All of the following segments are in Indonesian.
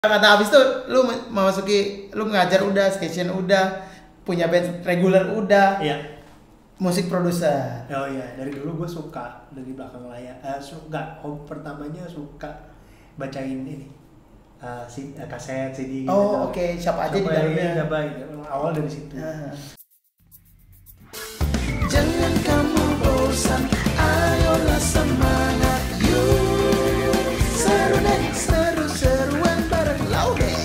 Kata abis tuh lu memasuki, lu ngajar udah, station udah, punya band reguler udah, Iya. musik produser. Oh iya, dari dulu gue suka dari belakang layar. Pertamanya suka bacain ini, kaset, CD. Oh oke. Siapa aja di dalamnya? Siapa awal dari situ. Jangan kamu bosan, ayolah semangat, yuk seru deh, seru-seruan bareng Laudeng.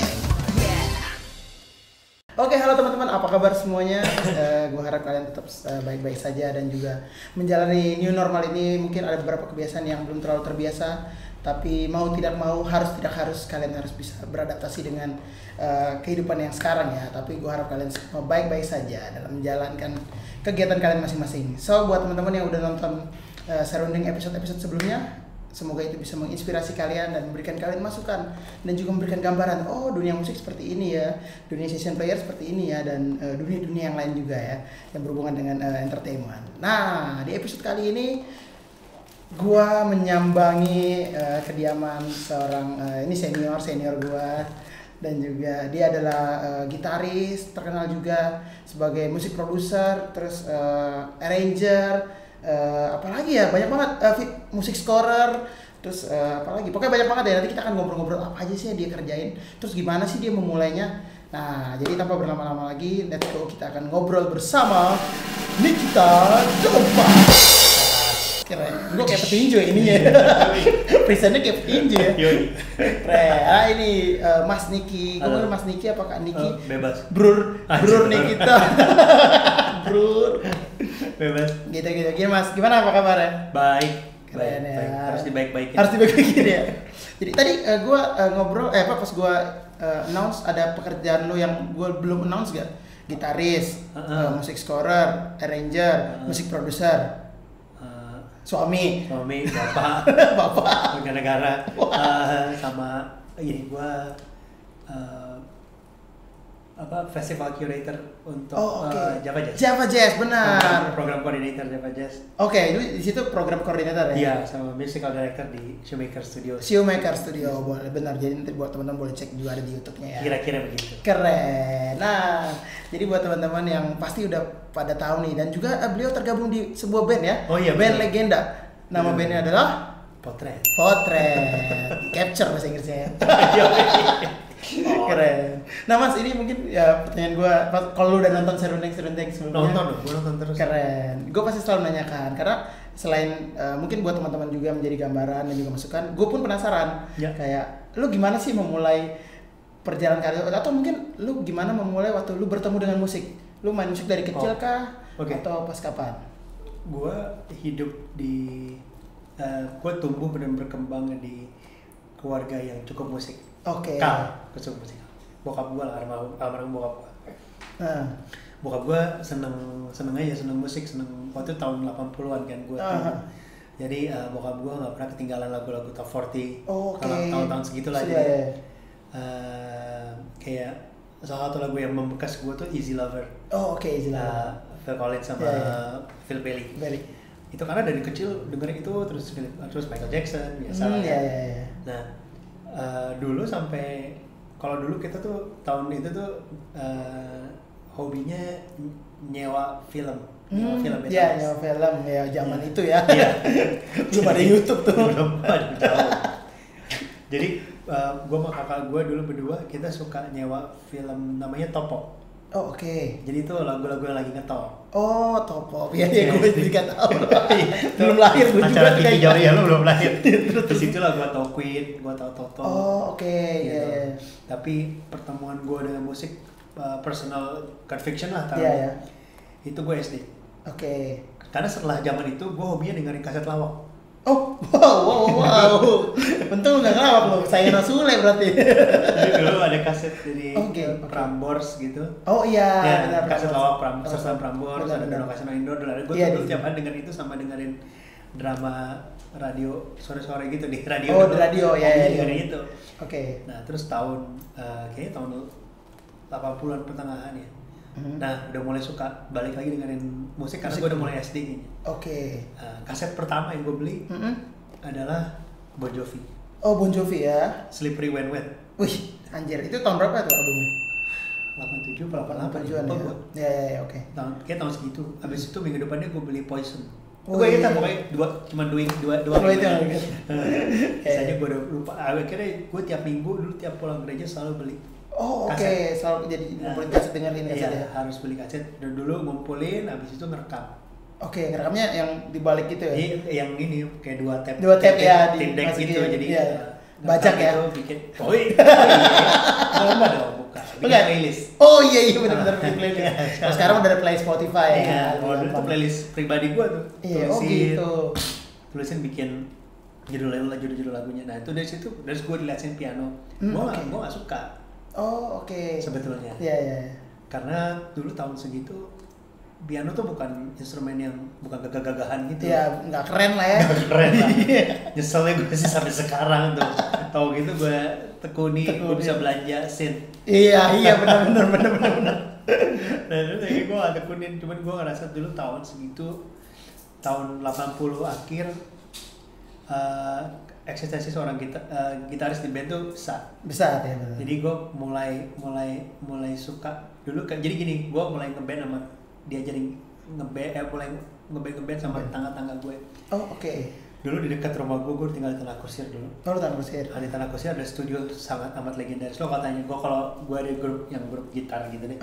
Oke, halo teman-teman, apa kabar semuanya? Gue harap kalian tetap baik-baik saja dan juga menjalani new normal ini. Mungkin ada beberapa kebiasaan yang belum terlalu terbiasa, tapi mau tidak mau, harus tidak harus, kalian harus bisa beradaptasi dengan kehidupan yang sekarang ya. Tapi gue harap kalian semua baik-baik saja dalam menjalankan kegiatan kalian masing-masing. So, buat teman-teman yang udah nonton Serunding episode-episode sebelumnya, semoga itu bisa menginspirasi kalian dan memberikan kalian masukan dan juga memberikan gambaran, oh dunia musik seperti ini ya, dunia session player seperti ini ya, dan dunia-dunia yang lain juga ya yang berhubungan dengan entertainment. Nah, di episode kali ini gua menyambangi kediaman seorang ini senior gua, dan juga dia adalah gitaris terkenal juga sebagai musik produser, terus arranger, apalagi ya, banyak banget, musik scorer, terus apalagi, pokoknya banyak banget ya. Nanti kita akan ngobrol-ngobrol apa aja sih yang dia kerjain, terus gimana sih dia memulainya. Nah, jadi tanpa berlama-lama lagi, let's go, kita akan ngobrol bersama Nikita Dompa. Keren, gue kayak petinju ya ininya. Presentnya kayak petinju ya. Keren, ini Mas Niki. Gue panggil Mas Niki apa Kak Niki? Bebas. Brur Nikita. Brur. Bebas. Gitu Mas, gimana apa kabarnya? Baik. Keren ya. Baik. Harus dibaik-baikin. Harus dibaik-baikin ya. Jadi tadi gue ngobrol, pas gue announce ada pekerjaan lo yang gue belum announce gak? Gitaris, musik scorer, arranger, musik produser. Suami, bapak, warga negara, sama ini gua festival curator untuk Java Jazz. Java Jazz, benar. Program koordinator Java Jazz. Oke, di situ program koordinator ya? Iya, sama musical director di Shoemaker Studio. Shoemaker Studio, boleh, benar. Jadi nanti buat teman-teman boleh cek juga ada di YouTube-nya ya. Kira-kira begitu. Keren. Nah, jadi buat teman-teman yang pasti udah pada tahu nih, dan juga beliau tergabung di sebuah band ya. Oh iya, band betul. legenda. Nama bandnya adalah Potret. Capture bahasa Inggrisnya ya. Keren. Nah Mas, ini mungkin ya pertanyaan gue, kalau lu udah nonton Serunding sebelumnya. Nonton, gue nonton terus. Keren. Gue pasti selalu menanyakan, karena selain mungkin buat teman-teman juga menjadi gambaran dan juga masukan, gue pun penasaran. Ya. Kayak lu gimana sih memulai perjalanan karir, atau mungkin lu gimana memulai waktu lu bertemu dengan musik? Lu main musik dari kecil kah? Okay. Atau pas kapan? Gue hidup di, gue tumbuh dan berkembang di keluarga yang cukup musik. Oke. Cukup musik. Bokap gue lah, almarhum bokap gue. Bokap gue seneng musik, waktu itu tahun 80-an kan gue. Jadi bokap gue nggak pernah ketinggalan lagu-lagu top 40. Kalau tahun-tahun segitulah. Jadi kayak salah satu lagu yang membekas gue tuh Easy Lover. Easy Lover. Phil Collins sama Phil Bailey. Itu karena dari kecil dengerin itu, terus Michael Jackson biasa. Nah, dulu kalau dulu kita tuh tahun itu tuh hobinya nyewa film. Nyewa film ya zaman itu ya. Belum ada YouTube tuh. Belum ada jauh. Jadi gue sama kakak gue dulu berdua kita suka nyewa film namanya Topo. Jadi itu lagu-lagu yang lagi ngetop. Topo. Ya gue juga tahu. Belum lahir gue juga. Acara TV jauh ya, lu belum lahir. Terus itulah gue tau Queen, gue tau Toto. Gitu. Tapi pertemuan gue dengan musik personal conviction lah itu gue SD. Karena setelah zaman itu gue hobinya dengerin kaset lawak. Wow. Untung nggak ngelawak loh, saya Sule berarti. Jadi dulu ada kaset dari Prambors gitu. Benar. Kaset lawak Prambors, ada Dono Kasino Indoor. Gue dulu tiap hari dengerin itu sama dengerin drama radio sore-sore gitu di radio. Di radio ya. Dengerin itu. Nah, terus kayaknya tahun 80-an pertengahan ya. Nah, udah mulai suka balik lagi dengerin musik karena gue udah mulai SD kayaknya. Kaset pertama yang gue beli adalah Bon Jovi. Bon Jovi ya. Slippery When Wet. Wih, Anjir, itu tahun berapa tuh albumnya? 87 apa 88 ya. Ya, oke. Kayak tahun segitu. Habis itu minggu depannya gue beli Poison. Gue ingat pokoknya cuma dua itu yang Misalnya gue udah lupa. Akhirnya gue tiap minggu dulu tiap pulang gereja selalu beli. Oh oke, selalu jadi ngumpulin kaset, dengerin kaset ya? Harus beli kaset. Dan dulu ngumpulin, habis itu ngerekam. Oke, ngerekamnya yang dibalik gitu ya? Yang ini kayak dua tape ya, tape deck gitu, jadi bajak ya? Itu bikin, enggak dong, bukan. Bikin playlist. Oh iya benar-benar bikin playlist. Kalau sekarang udah ada play Spotify ya. Kalau dulu tuh playlist pribadi gua tuh. Iya, gitu. Tulisin bikin judul lagunya. Nah itu dari situ, dari gua diliatin piano. Gua nggak suka. Oh oke. Sebetulnya. Iya. Karena dulu tahun segitu piano tuh bukan instrumen yang bukan gagah-gagahan gitu. Iya, nggak keren lah ya. Nggak keren lah. Nyeselnya gue sih sampai sekarang tuh. Tahu gitu gue tekuni. Gue bisa belanja synth. Iya benar. Nah terus kayak gue gak tekunin, cuman gue ngerasa dulu tahun segitu, tahun 80 akhir, eksistensi seorang gitaris di band tuh besar ya benar. Jadi gue mulai suka dulu kan. Jadi gini, gue mulai ngeband sama diajarin ngeband sama tangga-tangga gue. Oh oke. Dulu di dekat rumah gue tinggal di Tanah Kusir dulu. Oh Tanah Kusir. Di Tanah Kusir ada studio sangat amat legendaris. Lo katanya kalau gue ada grup gitar gitu deh,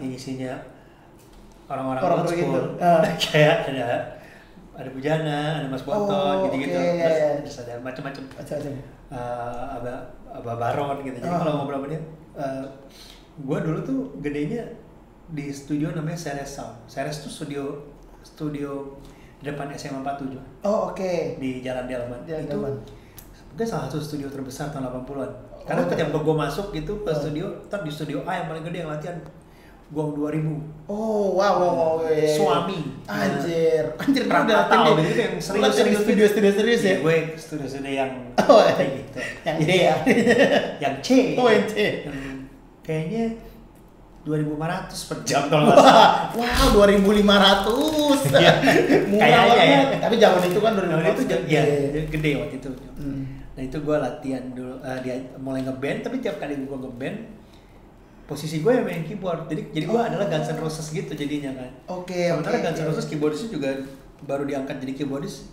yang isinya orang-orang old school, kayak ada Bujana, ada Mas Bonton, gitu-gitu. Terus ada macam-macam. Abah Baron gitu. Jadi kalau ngobrol sama dia, gue dulu tuh gedenya di studio namanya Ceres Sound. Ceres tuh studio di depan SMA 47. Oh oke. Di Jalan Delman. Itu mungkin salah satu studio terbesar tahun 80-an. Karena ketika gue masuk gitu ke studio, di studio A yang paling gede yang latihan Gong 2000. Oh wow. Suami. Anjir udah latihan gitu yang serius ya. Gue studio yang gitu. Yang D ya. Yang C. Oh yang C. Kayaknya 2.500 per jam kalau nggak salah. Wow, 2.500. Kayaknya ya. Tapi zaman itu kan 2.500 itu gede waktu itu. Nah itu gue latihan dulu, dia mulai ngeband. Tapi tiap kali gue ngeband, posisi gue yang main keyboard. Jadi gue adalah Guns N' Roses gitu jadinya kan. Oke. Sementara Guns N' Roses keyboardisnya juga baru diangkat jadi keyboardis.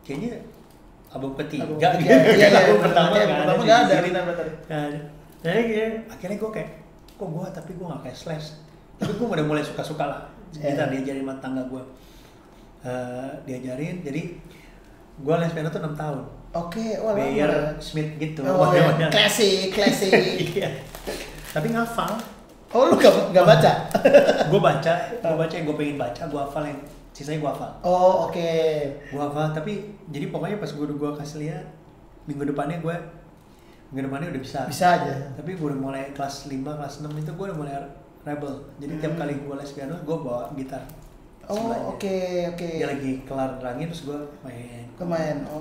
Kayaknya album ketiga. Iya. Album pertama nggak ada. Nah akhirnya gue kayak, kok gue gak kayak Slash. Tapi gue udah mulai suka-suka lah gitar, diajarin sama tangga gue. Diajarin, jadi gue les piano tuh 6 tahun. Oke, Bayer Smith gitu. Klasik. Iya. Tapi ngafal. Oh lu gak baca? Gue baca yang gue pengen baca, gue hafal yang sisanya gue hafal. Oh oke. Gue hafal, tapi jadi pokoknya pas gue kasih lihat, minggu depannya udah bisa aja. Tapi gue udah mulai kelas 5, kelas 6 itu gue udah mulai rebel. Jadi tiap kali gue les piano, gue bawa gitar. Oh oke. Dia lagi kelar nerangin, terus gue main.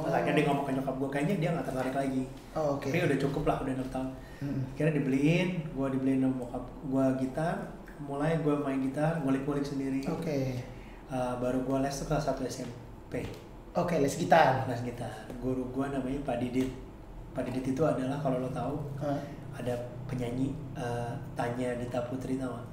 Akhirnya dia ngomong ke nyokap gue, kayaknya dia gak tertarik lagi. Oh oke. Tapi udah cukup lah, udah 6 tahun. Akhirnya dibeliin sama bokap gue gitar. Mulai gue main gitar, ngulik-ngulik sendiri. Oke. Baru gue les tuh kelas 1 SMP. Oke, les gitar. Guru gue namanya Pak Didit. Pak Didit itu adalah, kalau lo tahu, ada penyanyi Tanya Dita Putri, tau gak?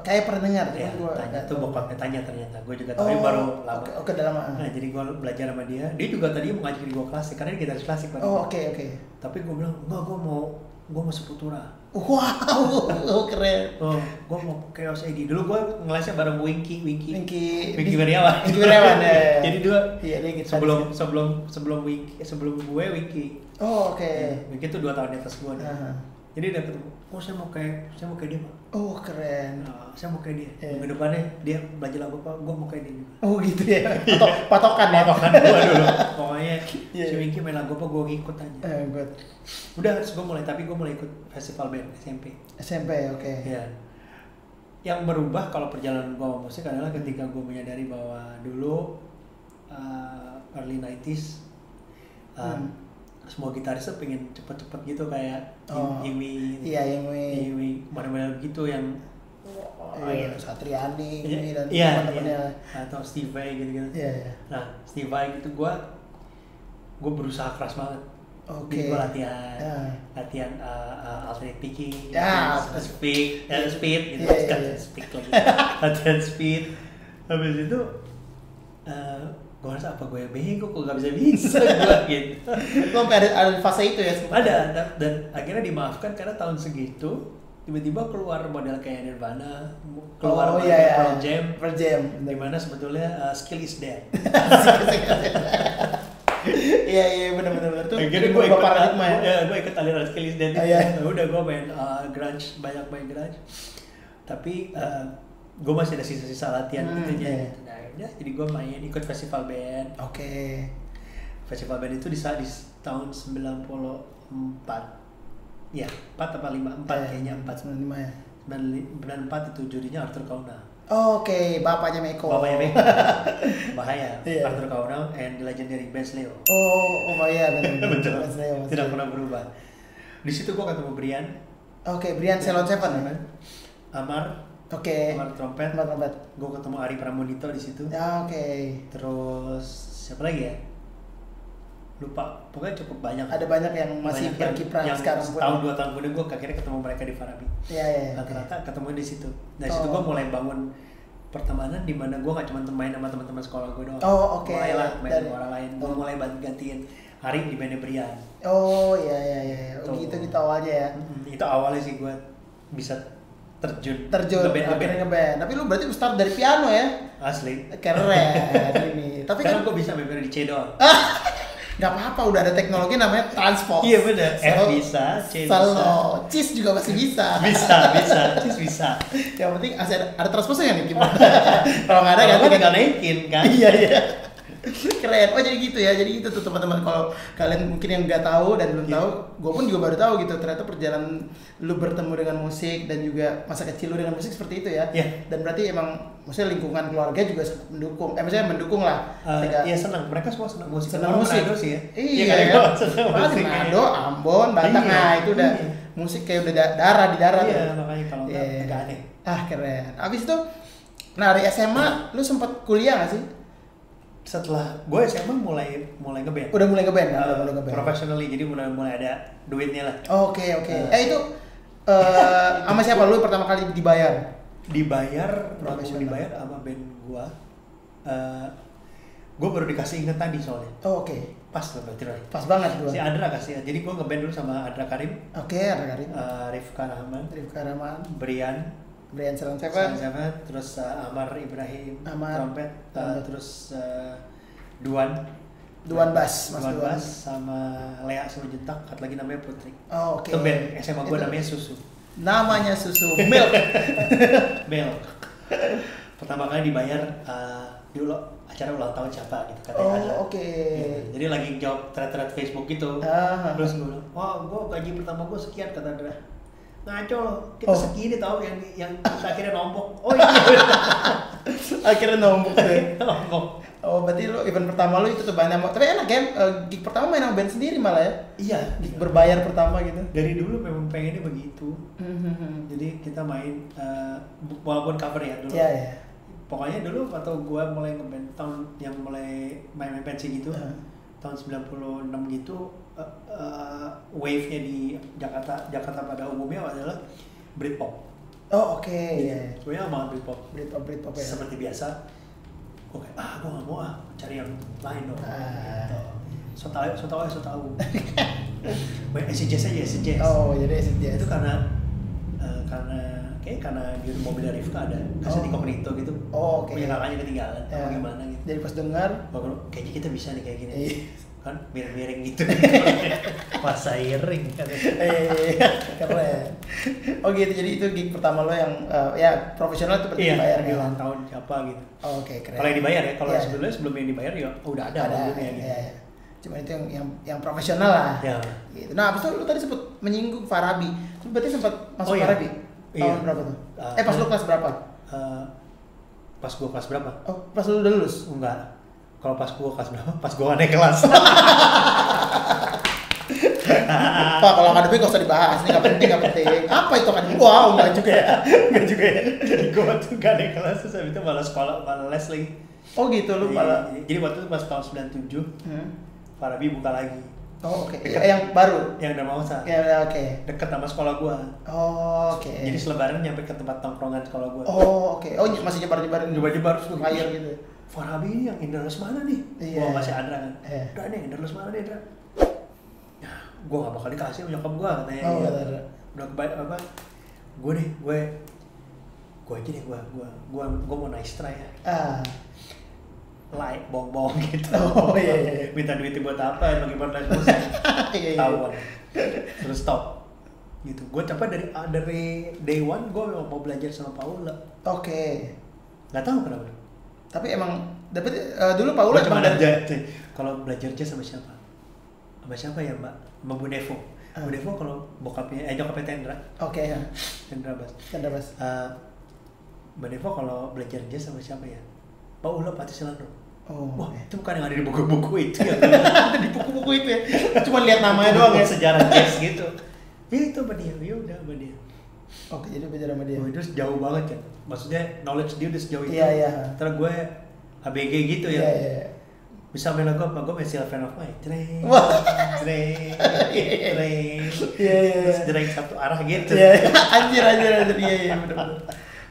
Kayak pernah dengar. Ya, Tanya tuh bokapnya Tanya ternyata. Gue juga tahu, baru lama. Oke, udah lama. Nah, jadi gue belajar sama dia. Dia juga tadi mau ngajakin gue klasik, karena dia gitaris klasik. Oh, oke. Tapi gue bilang, enggak, gue mau Sepultura. Wow, keren. Gue mau Chaos AD. Dulu gue ngelesnya bareng Winky Wiriawan. Ya. Jadi dua. Iya, dia gitu. Sebelum gue Winky. Oh, oke. Winky tuh 2 tahun di atas gue. Jadi dia ketemu, saya mau kayak dia, Pak. Oh, keren. Saya mau kayak dia. Minggu depannya dia belajar lagu apa, gue mau kayak dia juga. Oh, gitu ya. Atau patokan gue dulu. Pokoknya si Winky main lagu apa, gue ngikut aja. Udah, terus gue mulai ikut festival band SMP, oke. Ya. Yang berubah kalau perjalanan gue musik adalah ketika gue menyadari bahwa dulu early 90s semua gitaris tuh pengen cepet-cepet gitu kayak Iwi, mana-mana gitu yang Satriani dan teman-temannya, atau Steve Vai gitu. Nah Steve Vai gitu gue berusaha keras banget Jadi gue latihan alternate picking, speed gitu, speed lagi, latihan speed. Habis itu gue harus apa, gue bego kok nggak bisa gue gitu. Lo ada fase itu ya? Ada, dan akhirnya dimaafkan karena tahun segitu tiba-tiba keluar model kayak Nirvana, keluar Pearl Jam, di mana sebetulnya skill is dead. Iya benar tuh. Akhirnya gue ikut paradigma ya. Gue ikut aliran skill is dead. Udah gue main grunge, banyak main grunge. Tapi gue masih ada sisa-sisa latihan gitu aja. Nah, udah jadi gue main ikut festival band. Festival band itu di tahun 94. Ya, 4 apa 5? 4 kayaknya 4. 95 ya. 94 itu jurinya Arthur Kauna. Bapaknya Meko. Bahaya. Arthur Kauna and the legendary Benz Leo. Benar. Betul. Tidak pernah berubah. Di situ gue ketemu Brian. Brian Ceylon Seven kan? Amar trompet. Gue ketemu Ari Pramonito di situ. Terus siapa lagi ya? Lupa, pokoknya cukup banyak. Ada banyak yang masih berkiprah sekarang. Tahun 2 tahun kemudian gue akhirnya ketemu mereka di Farabi. Rata-rata ketemu di situ. Dari situ gue mulai bangun pertemanan di mana gue nggak cuma main sama teman-teman sekolah gue doang. Mulailah main sama orang lain. Gue mulai gantiin Hari di bandnya Brian. Gitu awalnya ya. Itu awalnya sih gue bisa terjun akhirnya ngeband. Tapi lu berarti start dari piano ya? Asli. Keren ini. Tapi kan gue bisa main di C doang. Gak apa-apa, udah ada teknologi namanya transpose. Iya bener, F bisa, C bisa. Cheese juga masih bisa. Cheese bisa. Yang penting ada transpose-nya nih gimana? Kalau nggak ada tinggal naikin kan? Iya. Keren. Jadi gitu ya. Jadi gitu tuh teman-teman, kalau kalian mungkin yang nggak tahu dan belum tahu, gue pun juga baru tahu gitu. Ternyata perjalanan lu bertemu dengan musik dan juga masa kecil lu dengan musik seperti itu ya. Dan berarti emang maksudnya lingkungan keluarga juga mendukung. Maksudnya mendukung lah. Iya senang. Mereka semua senang musik. Senang musik sih ya. Iya kan. Manado, Ambon, Batang, itu udah musik kayak udah darah di darah. Iya makanya kalau agak aneh. Keren. Abis itu, dari SMA lu sempat kuliah nggak sih? Setelah gue SMA mulai ngeband. Udah mulai ngeband kan? Mulai ngeband. Professionally, jadi mulai ada duitnya lah. Oke. Itu sama siapa lu pertama kali dibayar? Dibayar sama band gue. Gue baru dikasih inget tadi soalnya. Pas lah berarti. Pas banget gue. Si Andra kasih. Jadi gue ngeband dulu sama Andra Karim. Andra Karim. Rifka Rahman. Brian Ceylon Seven, terus Amar Ibrahim trompet, terus Duan bass, sama Lea Simanjuntak, satu lagi namanya Putri. Itu band SMA gue namanya Susu. Milk. Pertama kali dibayar dulu acara ulang tahun siapa gitu katanya. Gitu. Jadi lagi jawab thread Facebook gitu. Terus gue bilang, gue gaji pertama gue sekian, kata Andra. Ngaco loh, kita segini tau yang akhirnya nombok. Akhirnya nombok. Berarti lu event pertama lu itu tuh banyak. Tapi enak kan, gig pertama main sama band sendiri malah ya? Iya. Gig berbayar pertama gitu. Dari dulu memang pengennya begitu. Jadi kita main, walaupun cover ya dulu. Iya. Pokoknya dulu waktu gua mulai ngeband tahun yang mulai main pensi gitu, tahun 96 gitu. Wave-nya di Jakarta pada umumnya adalah Britpop. Sebenarnya banget Britpop ya. Seperti biasa. Gue nggak mau cari yang lain dong. So tahu. Main acid jazz aja, acid jazz. Jadi acid jazz. Itu karena di mobilnya Rifka ada kaset incognito gitu. Punya kakaknya ketinggalan. Gimana gitu. Jadi pas dengar, kayaknya kita bisa nih kayak gini. Kan miring-miring gitu. Masa iring kan. Keren. Gitu, jadi itu gig pertama lo yang ya profesional itu berarti dibayar di ulang tahun siapa gitu. Keren. Kalau yang dibayar ya, kalau sebelum yang dibayar ya udah ada gitu. Cuma itu yang profesional lah. Gitu. Nah, abis itu lu tadi sempat menyinggung Farabi. Lu berarti sempat masuk Farabi? Tahun berapa tuh? Pas lu kelas berapa? Pas gua kelas berapa? Pas lu udah lulus? Enggak. Kalau pas gua kelas berapa? Pas gua naik kelas. Pak, kalau akademik gak usah dibahas, ini gak penting. Apa itu akademik? Enggak juga ya. Jadi gua tuh gak naik kelas, terus habis itu malah les lagi. Gitu lu malah. Jadi waktu itu pas tahun 97, Farabi buka lagi. Oh oke. Yang baru? Yang Dharma Wangsa. Ya oke. Deket sama sekolah gua. Oh oke. Jadi selebaran nyampe ke tempat tongkrongan sekolah gua. Oh oke. Oh masih nyebar-nyebarin. Nyebar-nyebar flyer gitu. Farhabi ini yang Indra Lesmana nih. Gua masih Andra kan. Udah nih Indra Lesmana nih Indra. Ya, gua gak bakal dikasih sama nyokap gua katanya. Oh ya. Udah kebaik apa? Gue aja deh gue mau nice try ya. Like bohong gitu. Oh iya. Minta duitnya buat apa? Bagaimana les musik? Tahuan. Terus stop. Gitu. Gue coba dari day one gue memang mau belajar sama Paula. Oke. Gak tahu kenapa. Tapi emang dulu Paula cuma aja. Kalau belajar jazz sama siapa? Sama siapa ya Mbak? Sama Bu Devo. Bu Devo kalau nyokapnya Tendra. Oke ya. Tendra Bas. Mbak Devo kalau belajar jazz sama siapa ya? Paula Patisilano. Wah, itu bukan yang ada di buku-buku itu ya. Ada di buku-buku itu ya. Cuma lihat namanya doang ya. Sejarah jazz gitu. Ya itu sama dia. Ya udah sama dia. Oke, jadi belajar sama dia. Oh, itu jauh banget kan. Maksudnya knowledge dia udah sejauh itu. Iya. Terus gue ABG gitu ya. Iya. Bisa main lagu apa? Gue main Still a Fan of Mine. Jreng. Terus jreng satu arah gitu. Iya. Anjir. Iya benar.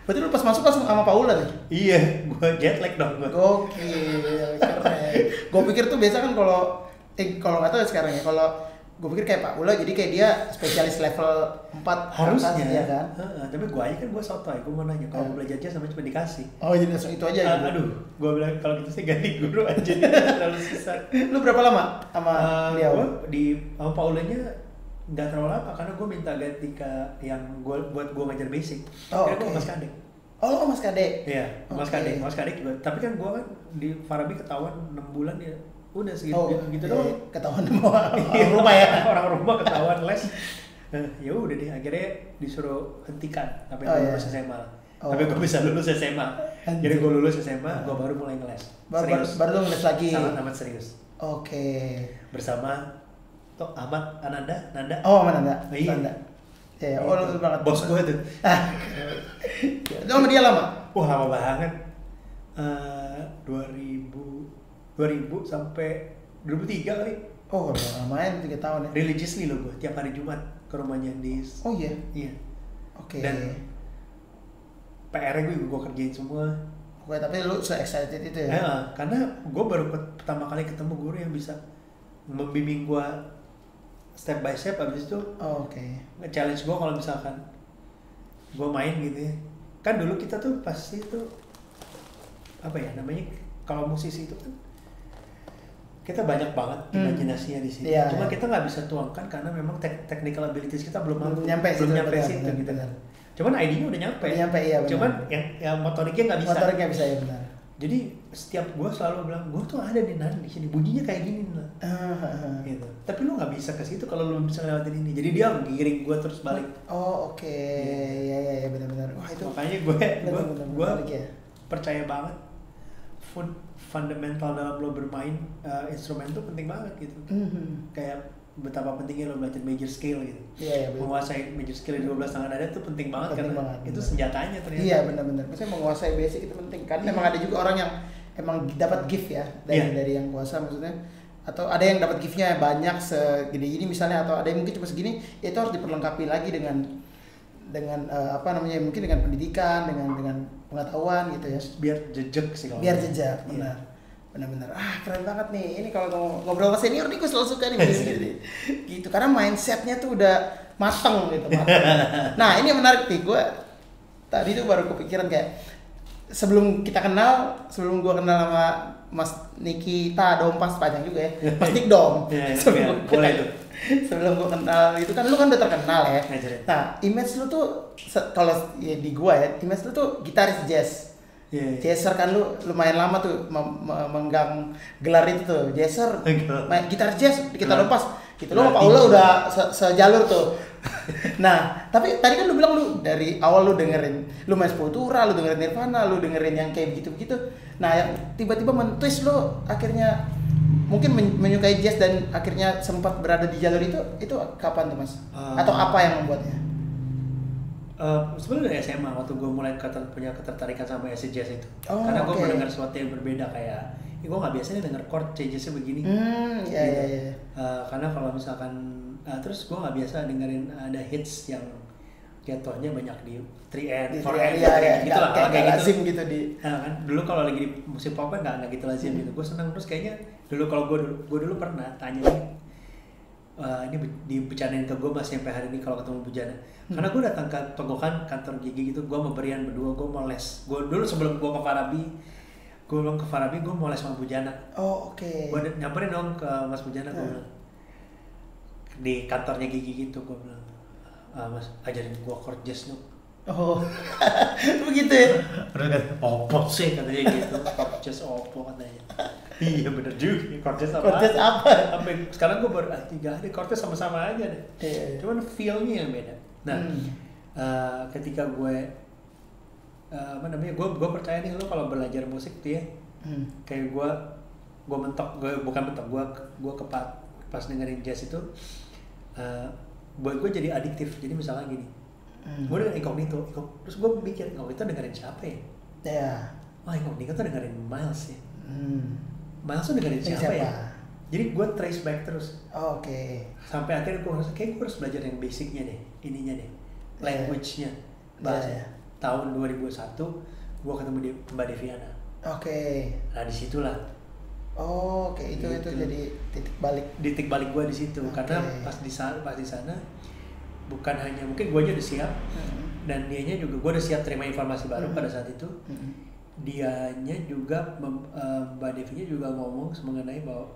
Berarti lu pas masuk sama Paula tuh? Iya, gue jet lag dong gue. Gokil, keren. Gue pikir tuh biasa kan kalau nggak tahu ya sekarang ya, kalau gue pikir kayak Paula jadi kayak dia spesialis level 4 harusnya ya kan? Tapi gue aja kan gue sotoy, gue mau nanya kalau belajar jazz sama cuma dikasih. Oh jadi langsung itu aja gitu? Aduh, gue bilang kalau gitu sih ganti guru aja nih, terlalu susah. Lu berapa lama sama dia? Sama Paulanya nggak terlalu lama karena gue minta ganti ke yang buat gue ngajar basic. Karena gue Mas Kadek. Oh Mas Kadek? Iya, Mas Kadek juga. Tapi kan gue kan di Farabi ketahuan 6 bulan ya. Udah segitu gitu doang. Ketahuan sama orang rumah ya. Orang rumah ketahuan les. Ya udah deh, akhirnya disuruh hentikan sampai lulus SMA. Sampai gue bisa lulus SMA. Jadi gue lulus SMA, gue baru mulai ngeles. Baru ngeles lagi. Sangat amat serius. Oke. Bersama Ahmad Nanda. Oh, Nanda. Iya. Ya, lu banget. Bos gue tuh. Itu sama dia lama? Wah, lama banget. 2000 sampai 2003 kali. Oh, lumayan 3 tahun ya. Religiously loh gue, tiap hari Jumat ke rumahnya di. Oh iya. Iya. Oke. Dan PR-nya gue kerjain semua. Oke, tapi lu se-excited itu ya? Karena gue baru pertama kali ketemu guru yang bisa membimbing gue step by step. Abis itu nge-challenge gue kalau misalkan gue main gitu ya. Kan dulu kita tuh pasti tuh apa ya namanya, kalau musisi itu kan kita banyak banget imajinasinya di sini. Cuma kita nggak bisa tuangkan karena memang technical abilities kita belum nyampe situ gitu. Cuman ID-nya udah nyampe. Iya, benar. Cuman yang motoriknya nggak bisa. Motoriknya bisa ya benar. Jadi setiap gue selalu bilang, gue tuh ada di sini, bunyinya kayak gini lah. Gitu. Tapi lu nggak bisa ke situ kalau lu bisa lewatin ini. Jadi dia giring gue terus balik. Oh oke, ya benar-benar. Wah itu. Makanya gue percaya banget fundamental dalam lo bermain instrumen tuh penting banget gitu. Kayak betapa pentingnya lo belajar major scale gitu. Iya, menguasai major scale di 12 tangan nada itu penting banget karena itu senjatanya ternyata. Iya benar-benar. Maksudnya menguasai basic itu penting kan. Memang ada juga orang yang emang dapat gift ya dari yang kuasa maksudnya. Atau ada yang dapat giftnya banyak segede ini misalnya, atau ada yang mungkin cuma segini, itu harus diperlengkapi lagi dengan mungkin dengan pendidikan, dengan pengetahuan gitu ya. Biar jejak sih kalau. Biar jejak, benar. Benar-benar. Keren banget nih. Ini kalau ngobrol sama senior nih gue selalu suka nih gitu. Karena mindsetnya tuh udah mateng gitu. Nah, ini menarik nih. Gue tadi tuh baru kepikiran kayak sebelum gue kenal sama Mas Nikita Dompas, panjang juga ya. Mas Nik Dom. Boleh tuh. Sebelum gue kenal itu kan lu kan udah terkenal ya. Nah, image lu tuh kalau di gua ya, image lu tuh gitaris jazz. Jazzer kan lu lumayan lama tuh menggang gelar itu tuh, jazzer, gitar jazz di Kita Dompas. Gitu lu sama Paula udah sejalur tuh. Nah, tapi tadi kan lu bilang lu dari awal lu dengerin, lu main Sepultura, lu dengerin Nirvana, lu dengerin yang kayak begitu-begitu. Nah, yang tiba-tiba mentwist lu akhirnya mungkin menyukai jazz dan akhirnya sempat berada di jalur itu kapan tuh Mas? Atau apa yang membuatnya? Sebenarnya dari SMA waktu gue mulai punya ketertarikan sama acid jazz itu. Karena gue mendengar sesuatu yang berbeda kayak gue nggak biasa nih denger chord changesnya begini. Iya. Karena kalau misalkan terus gue nggak biasa dengerin ada hits yang jatuhnya banyak di 3N, 4N, gitu lah, kayak lazim gitu di. Kan dulu kalau lagi di musik pop kan nggak gitu lazim gitu. Gue seneng terus kayaknya dulu kalau gue dulu pernah tanya ini dibicarain ke gue masih sampai hari ini kalau ketemu Bujana. Karena gue datang ke Togokan kantor gigi gitu, gue sama Brian berdua, gue mau les. Gue dulu sebelum gue ke Farabi, gue mau les sama Bujana. Oh oke. Gue nyamperin dong ke Mas Bujana, gue bilang di kantornya gigi gitu, gue bilang Mas ajarin gue chord jazz dong. Oh begitu ya? Terus kan opo sih katanya gitu, chord jazz opo katanya. Iya bener juga, chord jazz apa? Sampai sekarang gue baru tiga ada chord jazz sama-sama aja deh. Cuman feel-nya yang beda. Nah ketika gue gue percaya nih lo kalau belajar musik tuh ya, kayak gue pas dengerin jazz itu buat gue jadi adiktif. Jadi misalnya gini, gue dengerin Incognito, terus gue mikir Incognito dengerin siapa ya? Incognito tuh dengerin Miles ya. Miles tuh dengerin siapa ya? Jadi gue trace back terus. Oke. Sampai akhirnya gue ngerasa kayak gue harus belajar yang basicnya deh, ininya deh, language-nya, bahasa. Tahun 2001 gue ketemu Mbak Deviana. Oke. Nah disitulah. Oke, itu jadi titik balik gue di situ. Karena pas di sana bukan hanya mungkin gue aja udah siap, dan dianya juga gue udah siap terima informasi baru pada saat itu. Dianya juga Mbak Devinya juga ngomong mengenai bahwa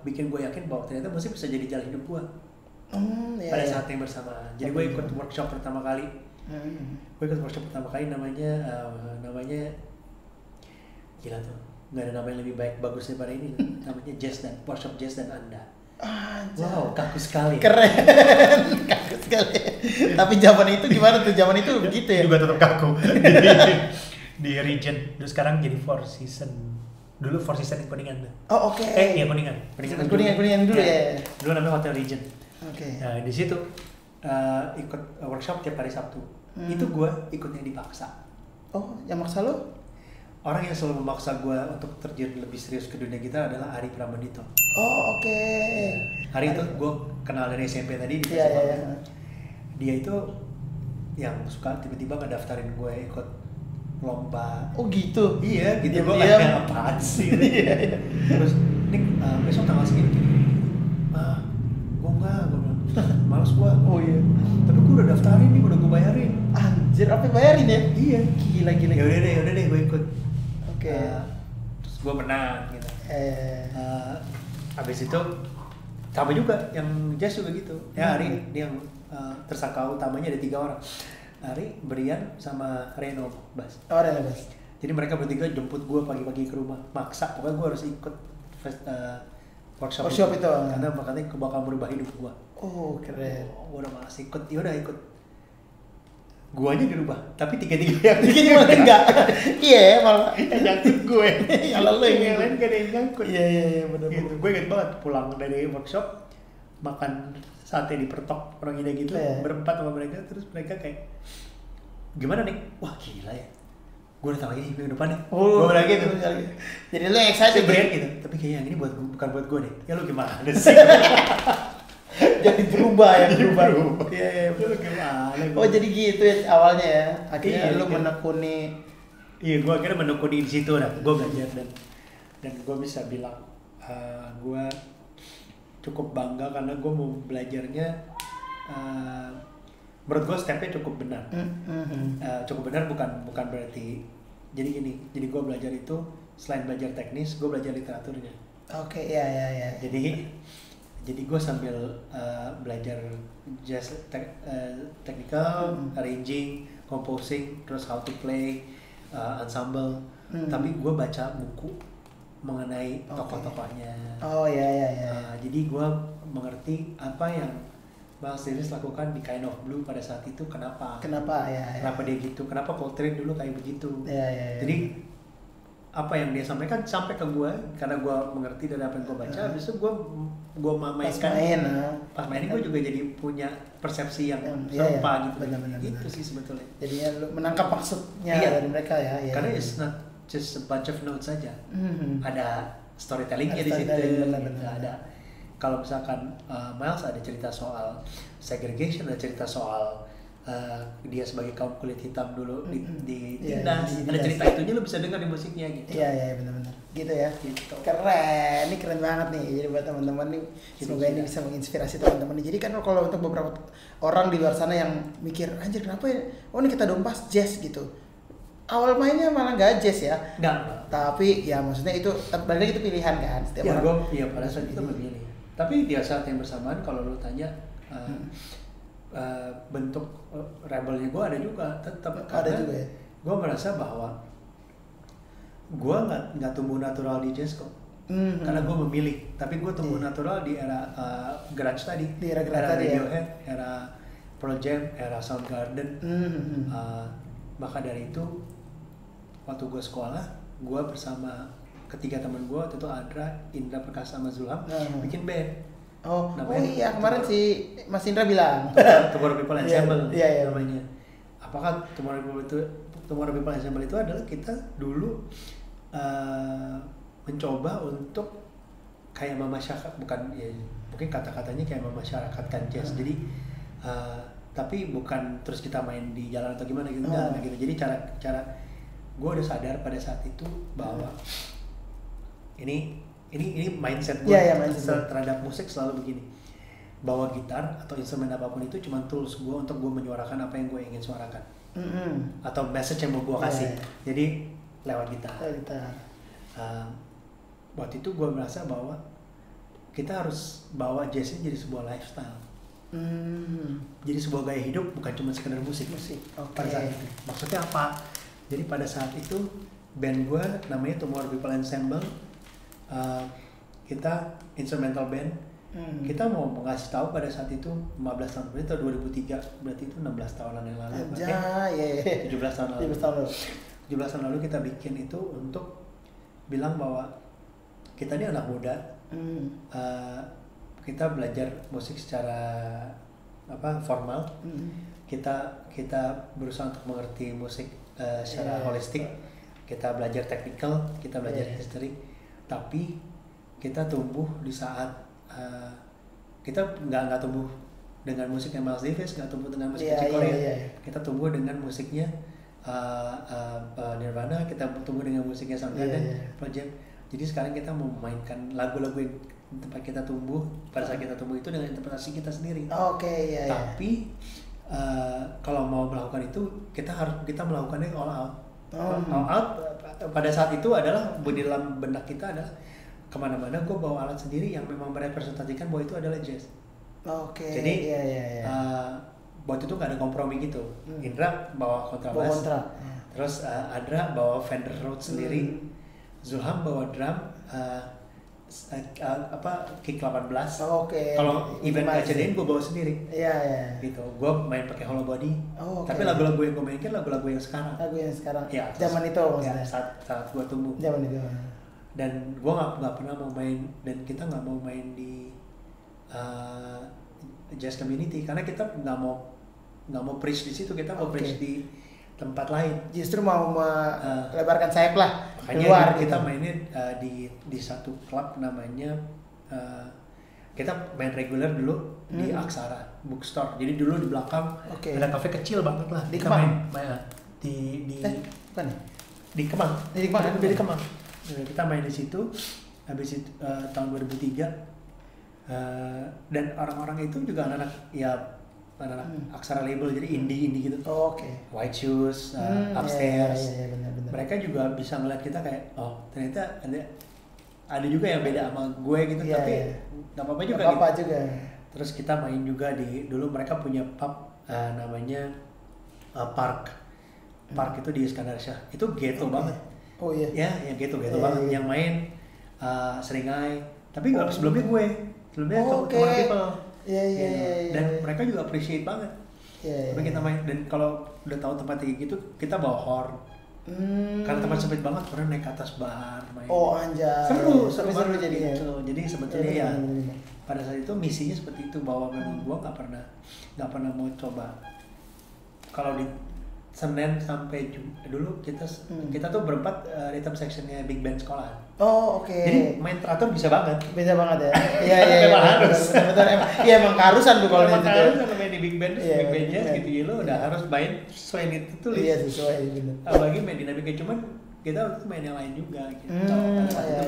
bikin gue yakin bahwa ternyata musik bisa jadi jalan hidup gue pada saat yang bersamaan. Jadi gue ikut workshop pertama kali. Namanya gila tuh, nggak ada nama yang lebih bagus daripada ini. Namanya workshop jazz dan Anda. Wow, kaku sekali. Keren, kaku sekali. Tapi zaman itu gimana tuh? Zaman itu begitu ya? Juga tetap kaku. Di Regent, terus sekarang jadi Four Seasons. Dulu Four Seasons di Kuningan tuh. Oh oke. Iya Kuningan Dulu ya. Dulu namanya Hotel Regent. Oke. Nah di situ ikut workshop tiap hari Sabtu. Itu gue ikutnya dipaksa. Oh, yang maksa lo? Orang yang selalu memaksa gue untuk terjun lebih serius ke dunia gitar adalah Ari Pramandito. Oh oke. Ari itu gue kenal dari SMP tadi di festival. Dia itu yang suka tiba-tiba ngedaftarin gue ikut lomba. Oh gitu? Iya gitu. Gue kayak apaan sih? Terus Nick besok tanggal segini. Gue enggak, gue bilang males gue. Oh iya. Tapi gue udah daftarin nih, udah gue bayarin. Anjir, apa bayarin ya? Iya. Gila. Yaudah deh gue ikut. Oke. Terus gue menang gitu. Habis itu sama juga yang jazz juga gitu. Ya Ari dia yang tersangka utamanya ada 3 orang. Ari, Brian, sama Reno bass. Oh Reno bass. Jadi mereka bertiga jemput gue pagi-pagi ke rumah, maksa. Pokoknya gue harus ikut workshop itu. Karena makanya bakal merubah hidup gue. Oh keren. Gue udah malas ikut, yaudah ikut. Guanya dirubah, tapi tiga-tiga yang enggak. Iya malah yang nyangkut gue. Yang lalu yang lain gak ada yang nyangkut. Iya benar. Gitu. Gue inget banget pulang dari workshop makan sate di Pertok orang ide gitu, berempat sama mereka. Terus mereka kayak gimana nih? Wah gila ya, gue udah tahu ini minggu depan nih. Gue bilang gitu. Jadi lu excited gitu. Tapi kayaknya yang ini bukan buat gue nih. Ya lu gimana sih? Jadi berubah. Iya. Lu gimana? Oh jadi gitu ya awalnya ya. Akhirnya lu menekuni. Iya, gue akhirnya menekuni di situ dah. Gue belajar dan gue bisa bilang gue cukup bangga karena gue mau belajarnya. Menurut gue stepnya cukup benar. Cukup benar bukan berarti. Jadi gini. Jadi gue belajar itu selain belajar teknis, gue belajar literaturnya. Oke, iya. Jadi gue sambil belajar jazz technical, arranging, composing, terus how to play, ensemble. Tapi gue baca buku mengenai tokoh-tokohnya. Oh iya. Jadi gue mengerti apa yang Miles Davis lakukan di Kind of Blue pada saat itu. Kenapa ya. Kenapa dia gitu? Kenapa Coltrane dulu kayak begitu? Iya. Jadi apa yang dia sampaikan sampai ke gue karena gue mengerti dari apa yang gue baca. Habis itu gue mainkan. Pas main gue juga jadi punya persepsi yang serupa gitu. Benar. Itu sih sebetulnya. Jadinya lu menangkap maksudnya dari mereka ya. Karena it's not just a bunch of notes saja. Ada storytellingnya di situ. Ada kalau misalkan Miles ada cerita soal segregation, ada cerita soal dia sebagai kaum kulit hitam dulu ditindas, ada cerita itunya lo bisa dengar di musiknya gitu. Iya benar-benar gitu ya. Gitu. Keren, ini keren banget nih. Jadi buat teman-teman nih, semoga ini bisa menginspirasi teman-teman nih. Jadi kan kalau untuk beberapa orang di luar sana yang mikir, anjir kenapa ya? Oh ini kita dompas jazz gitu. Awal mainnya malah nggak jazz ya. Nggak. Tapi ya maksudnya itu berarti itu pilihan kan. Setiap orang. Iya pada saat itu memilih. Tapi di saat yang bersamaan kalau lo tanya bentuk rebelnya gue ada juga tetap, karena juga ya? Gue merasa bahwa gue nggak tumbuh natural di jazz kok. Karena gue memilih, tapi gue tumbuh natural di era grunge tadi, di era Radiohead, era Pearl Jam, era Soundgarden. Maka dari itu waktu gue sekolah, gue bersama ketiga teman gue, waktu itu Adra, Indra Perkasa sama Zulham bikin band. Iya kemarin si Mas Indra bilang Tomorrow People Ensemble iya. namanya. Apakah Tomorrow People Ensemble itu adalah kita dulu mencoba untuk kayak memasyarakatkan, bukan ya mungkin kata-katanya kayak memasyarakatkan jazz. Jadi tapi bukan terus kita main di jalan atau gimana gitu, enggak gitu. Jadi cara gue udah sadar pada saat itu bahwa ini mindset gue terhadap musik selalu begini, bawa gitar atau instrumen apapun itu cuma tools gue untuk gue menyuarakan apa yang gue ingin suarakan, atau message yang mau gue kasih. Jadi lewat gitar. Waktu itu gue merasa bahwa kita harus bawa jazznya jadi sebuah lifestyle, jadi sebuah gaya hidup, bukan cuma sekedar musik. Pada saat itu maksudnya apa? Jadi pada saat itu band gue namanya Tomorrow People Ensemble. Kita instrumental band. Kita mau mengasih tahu pada saat itu 15 tahun berarti tahun 2003, berarti itu 16 tahunan yang lalu. 17 tahun lalu. 17 tahun lalu kita bikin itu untuk bilang bahwa kita ini anak muda. Kita belajar musik secara formal. Kita berusaha untuk mengerti musik secara holistik. Kita belajar technical, kita belajar history. Tapi kita tumbuh di saat kita nggak tumbuh dengan musik yang Miles Davis, nggak tumbuh dengan musik Chick Corea. Kita tumbuh dengan musiknya Nirvana, kita tumbuh dengan musiknya Soundgarden, Pearl Jam. Jadi sekarang kita mau memainkan lagu-lagu yang tempat kita tumbuh, pada saat kita tumbuh itu dengan interpretasi kita sendiri. Tapi kalau mau melakukan itu kita melakukannya all out. All out pada saat itu adalah di dalam benak kita adalah kemana-mana gue bawa alat sendiri yang memang merepresentasikan bahwa itu adalah jazz. Jadi buat itu nggak ada kompromi gitu. Indra bawa kontrabas, terus Adra bawa Fender Rhodes sendiri, Zulham bawa drum, kick 18. Kalau event kejadian gue bawa sendiri. Gitu. Gue main pakai hollow body. Tapi lagu-lagu yang gue mainkan lagu-lagu yang sekarang. Ya, zaman itu maksudnya. Saat gue tumbuh. Zaman itu. Dan gue nggak pernah mau main, dan kita nggak mau main di jazz community karena kita nggak mau preach di situ, kita mau preach di tempat lain. Justru mau melebarkan sayap lah. Makanya kita mainnya di satu klub namanya kita main reguler dulu di Aksara Bookstore. Jadi dulu di belakang ada kafe kecil banget lah. Di Kemang. Di Kemang. Di Kemang. Kita main di situ. Habis itu tahun 2003 dan orang-orang itu juga anak-anak Aksara label, jadi indie gitu. White Shoes, Upstairs. Benar. Mereka juga bisa ngeliat kita kayak ternyata ada juga yang beda sama gue gitu, tapi nggak apa-apa juga. Juga. Terus kita main juga dulu mereka punya pub namanya Park itu di Iskandar Shah. Itu ghetto banget. Ya ghetto banget. Yang main Seringai, tapi sebelumnya Tomorrow People. Dan mereka juga appreciate banget. Tapi kita main, dan kalau udah tahu tempat kayak gitu, kita bawa horn. Karena tempat sempit banget, karena naik ke atas bar main. Anjay. Seru jadinya. Jadi sebetulnya pada saat itu misinya seperti itu, bahwa memang gua nggak pernah mau coba. Kalau Senin sampai dulu kita tuh berempat rhythm sectionnya big band sekolah. Oh oke. Jadi main teratur bisa banget. Bisa banget ya. Iya iya. Memang harus. Betul emang. Iya emang keharusan tuh kalau itu. gitu. Harus kalau main di big band, big band jazz gitu ya, lo udah harus main sesuai yang ditulis. Iya sesuai benar. Apalagi main dinamika, cuman kita waktu itu main yang lain juga gitu. Iya.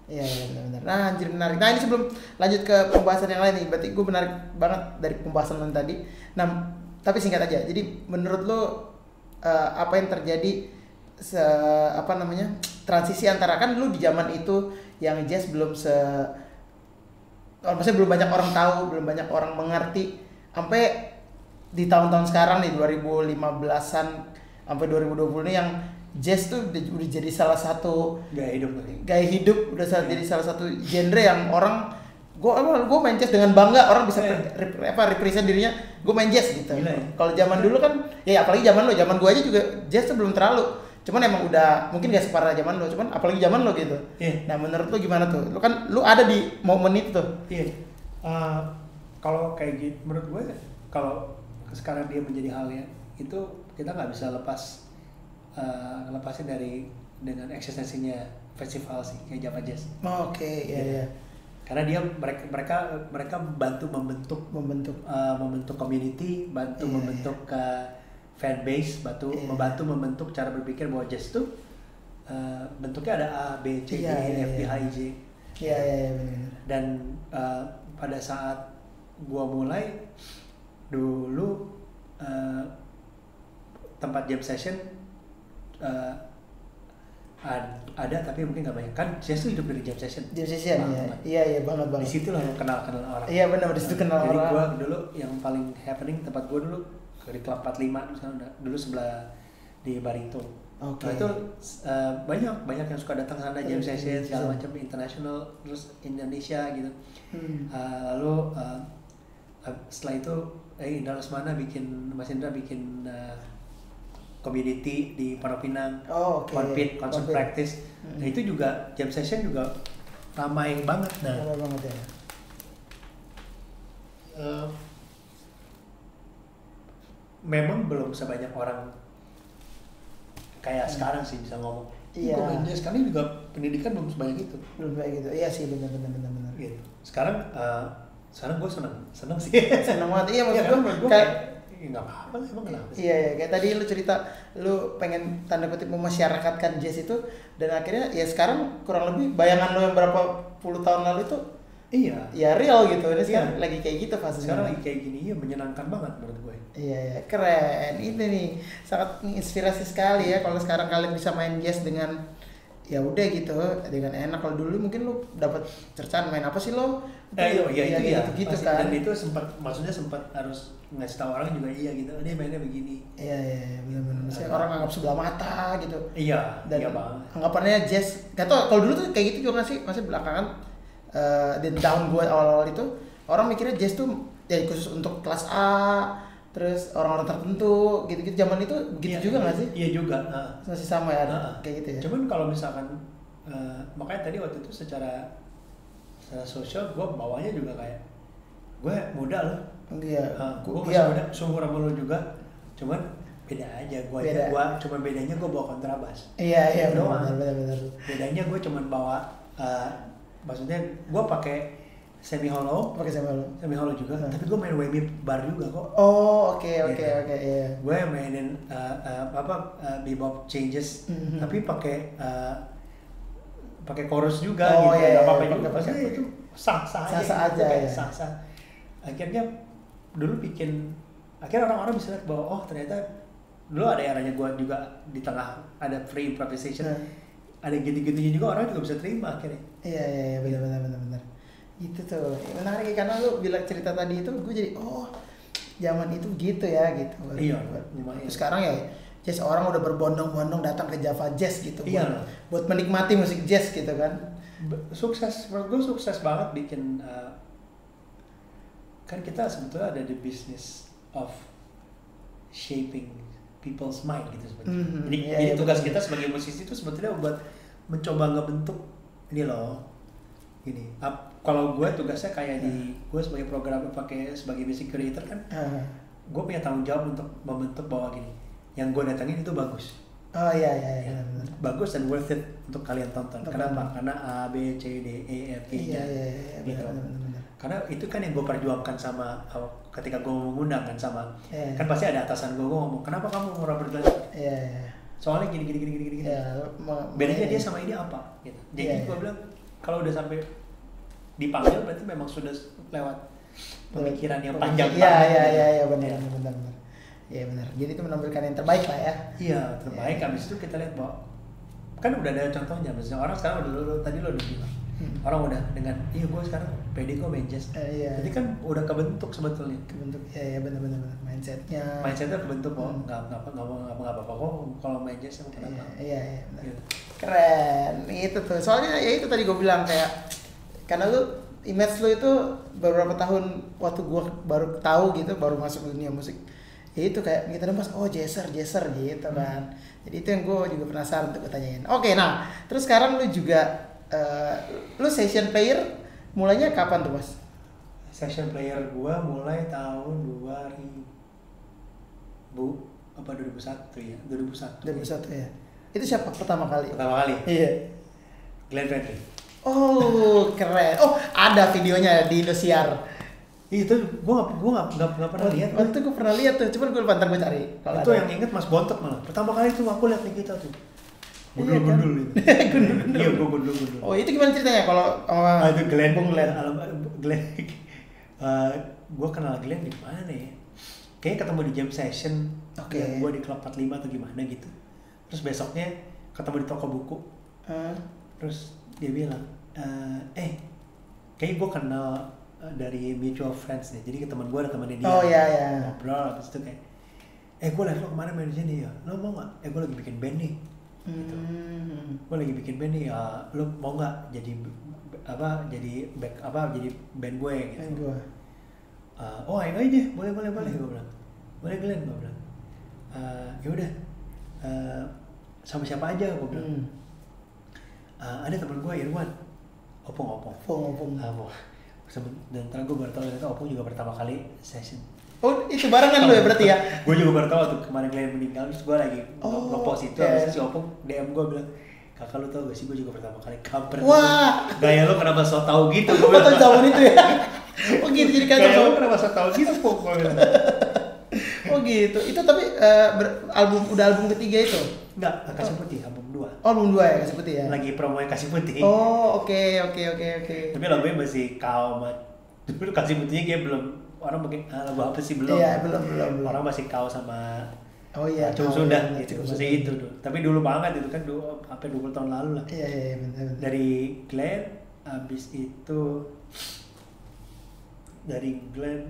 Iya benar-benar. Nah anjir menarik. Nah ini sebelum lanjut ke pembahasan yang lain nih, berarti gue menarik banget dari pembahasan lo tadi. Nah tapi singkat aja. Jadi menurut lo apa yang terjadi transisi antara kan lu di zaman itu yang jazz belum maksudnya belum banyak orang tahu, belum banyak orang mengerti, sampai di tahun-tahun sekarang nih 2015-an sampai 2020 nih yang jazz tuh udah jadi salah satu gaya hidup udah jadi salah satu genre yang orang gue main jazz dengan bangga, orang bisa represent dirinya, gue main jazz gitu. Kalau zaman dulu kan ya apalagi zaman gue aja juga jazz tuh belum terlalu, cuman emang udah mungkin gak separah zaman lo, cuman apalagi zaman lo gitu. Nah menurut lo gimana tuh? Lu ada di momen itu tuh. Kalau kayak gitu menurut gue, kalau sekarang dia menjadi halnya itu kita nggak bisa lepasin dengan eksistensinya festival sih kayak Java Jazz. Oke. Iya. Karena mereka bantu membentuk community, membentuk fan base, membantu membentuk cara berpikir bahwa jazz itu bentuknya ada A, B, C, D, E, F, G, H, I, J. Iya benar. Dan pada saat gua mulai dulu tempat jam session ada tapi mungkin nggak banyak kan. Jazz itu hidup dari jam session. Iya banget. Di situ lah lo kenal orang. Iya benar, di situ kenal orang. Jadi gue dulu yang paling happening tempat gue dulu di Club 45 misalnya, dulu sebelah di Barito. Nah itu banyak yang suka datang sana jam session segala macam, international terus Indonesia gitu. Lalu setelah itu Indra Lesmana Mas Indra bikin community di Pondok Pinang, concert practice. Nah itu juga jam session juga ramai banget. Ramai banget ya. Memang belum sebanyak orang kayak sekarang sih bisa ngomong. Iya. Sekarang juga pendidikan belum sebanyak itu. Belum kayak gitu. Iya sih benar. Gitu. Sekarang gue seneng sih. Seneng banget. Iya maksud gue kayak nggak apa-apa lah, emang kenapa sih? Iya, kayak tadi lu cerita lu pengen tanda kutip memasyarakatkan jazz itu, dan akhirnya ya sekarang kurang lebih bayangan lu yang berapa puluh tahun lalu itu ya real gitu. Ini sekarang lagi kayak gitu fasenya. Sekarang lagi kayak gini ya, menyenangkan banget menurut gue. Iya, keren. Ini nih sangat menginspirasi sekali ya kalau sekarang kalian bisa main jazz dengan ya udah gitu dengan enak. Kalau dulu mungkin lu dapat cercaan main apa sih lo? Gitu kan. Dan itu sempat harus ngasih tahu orang juga gitu. Dia mainnya begini. Iya benar-benar. Misalnya orang anggap sebelah mata gitu. Iya. Dan iya banget. Anggapannya jazz. Gak tau kalau dulu tuh kayak gitu juga nggak sih? Masih belakangan di tahun gue awal-awal itu orang mikirnya jazz tuh ya khusus untuk kelas A, terus orang-orang tertentu gitu-gitu. Zaman itu begitu juga nggak sih? Iya juga. Masih sama ya kayak gitu ya. Cuman kalau misalkan makanya tadi waktu itu secara sosial gue bawanya juga kayak gue muda loh. Iya. Gue masih muda, seumur sama lo juga. Cuman beda aja. Cuman bedanya gue bawa kontrabas. Iya benar. Bedanya gue cuman bawa maksudnya gue pakai semi hollow juga, tapi gue main whammy bar juga kok. Oke, iya. Gue mainin bebop changes, tapi pakai chorus juga gitu. Gak apa-apa juga. Maksudnya itu sah aja. Akhirnya dulu akhirnya orang-orang bisa lihat bahwa ternyata dulu ada eranya gue juga di tengah ada free improvisation. Ada gitu-gitunya juga orang juga bisa terima akhirnya. Iya benar. Itu tuh menarik karena lu bilang cerita tadi itu gue jadi zaman itu gitu ya gitu. Iya. Sekarang ya jazz orang udah berbondong-bondong datang ke Java Jazz gitu. Buat menikmati musik jazz gitu kan. Menurut gue sukses banget bikin kan kita sebetulnya ada the business of shaping people's mind gitu sebetulnya. Jadi tugas kita sebagai musisi itu sebetulnya buat mencoba ngebentuk ini loh. Gini, kalau gue tugasnya kayak gue sebagai programmer sebagai music creator kan, gue punya tanggung jawab untuk membentuk bahwa gini, yang gue datengin itu bagus. Oh iya benar. Bagus dan worth it untuk kalian tonton. Kenapa? Karena A, B, C, D, E, F, G iya gitu. Benar. Karena itu kan yang gue perjuangkan sama ketika gue mengundang kan sama kan pasti ada atasan gue ngomong kenapa kamu mau Robert Glasper? Soalnya gini. Bedanya dia sama ini apa? Gitu. Jadi gue bilang kalau udah sampai dipanggil berarti memang sudah lewat pemikiran yang panjang. Iya benar. Iya benar. Jadi itu menampilkan yang terbaik lah ya. Iya terbaik. Habis itu kita lihat bahwa kan udah ada contohnya. Misalnya orang sekarang tadi lo udah bilang orang udah dengan gue sekarang pede kok main jazz. Jadi kan udah kebentuk sebetulnya. Iya benar mindsetnya kebentuk kok. Nggak apa-apa kok kalau main jazz sama kenapa. Iya benar. Gitu. Keren itu tuh. Soalnya ya itu tadi gue bilang kayak karena lu image lu itu beberapa tahun waktu gue baru tahu gitu baru masuk dunia musik. Ya itu kayak kita nembus jazzer gitu kan. Jadi itu yang gue juga penasaran untuk tanyain. Oke, nah terus sekarang lu juga lu session player mulainya kapan tuh Mas? Session player gue mulai tahun 2001 ya. Itu siapa pertama kali? Iya. Glenn Fredly. Oh keren. Oh ada videonya di Indosiar. Itu gue nggak pernah lihat. Itu gue pernah lihat tuh, cuman gue lupa gue cari. Itu yang inget Mas Bontot malah. Pertama kali tuh aku lihat Nikita tuh. Gundul itu. Iya gue gundul. Oh itu gimana ceritanya kalau itu Glenn. Gue kenal Glenn di mana ya? Kayaknya ketemu di jam session. Yang gue di Club 45 atau gimana gitu. Terus besoknya ketemu di toko buku. Terus dia bilang, kayaknya gue kenal dari mutual friends nih, jadi teman gue ada temannya dia ngobrol habis itu kayak gue liat lo kemana main di sini ya, lo mau nggak? Gue lagi bikin band nih, gitu. Gue lagi bikin band nih, lo mau nggak jadi jadi band gue gitu. Ayo aja, boleh gue bilang, boleh Glenn gue bilang, ya udah, sama siapa aja gue bilang, ada teman gue Irwan, Opung. Dan ntar gue baru tau ternyata Opung juga pertama kali session. Oh itu barengan lo ya berarti ya? Gue juga baru tau waktu kemarin Glenn meninggal, terus gue lagi nge-post itu, habis itu si Opung DM gue bilang, kakak lu tau gak sih gue juga pertama kali cover. Wah gaya lo kenapa so tau gitu? Gue tau zaman itu ya? Oh gitu jadi kacau. Gaya lo kenapa so tau gitu Pung? Oh gitu, itu tapi udah album ketiga itu? Enggak, Kasih Putih, album 2. Oh album 2 ya, Kasih Putih ya? Lagi promo yang Kasih Putih. Oh oke. Tapi lagunya masih kau banget. Dulu Kasih Putihnya kayak belum, orang mungkin lagu apa sih belum. Iya belum. Orang masih kau sama Cum sudah gitu, masih itu dulu. Tapi dulu banget itu kan sampai 20 tahun lalu lah. Iya benar. Dari Glenn, abis itu dari Glenn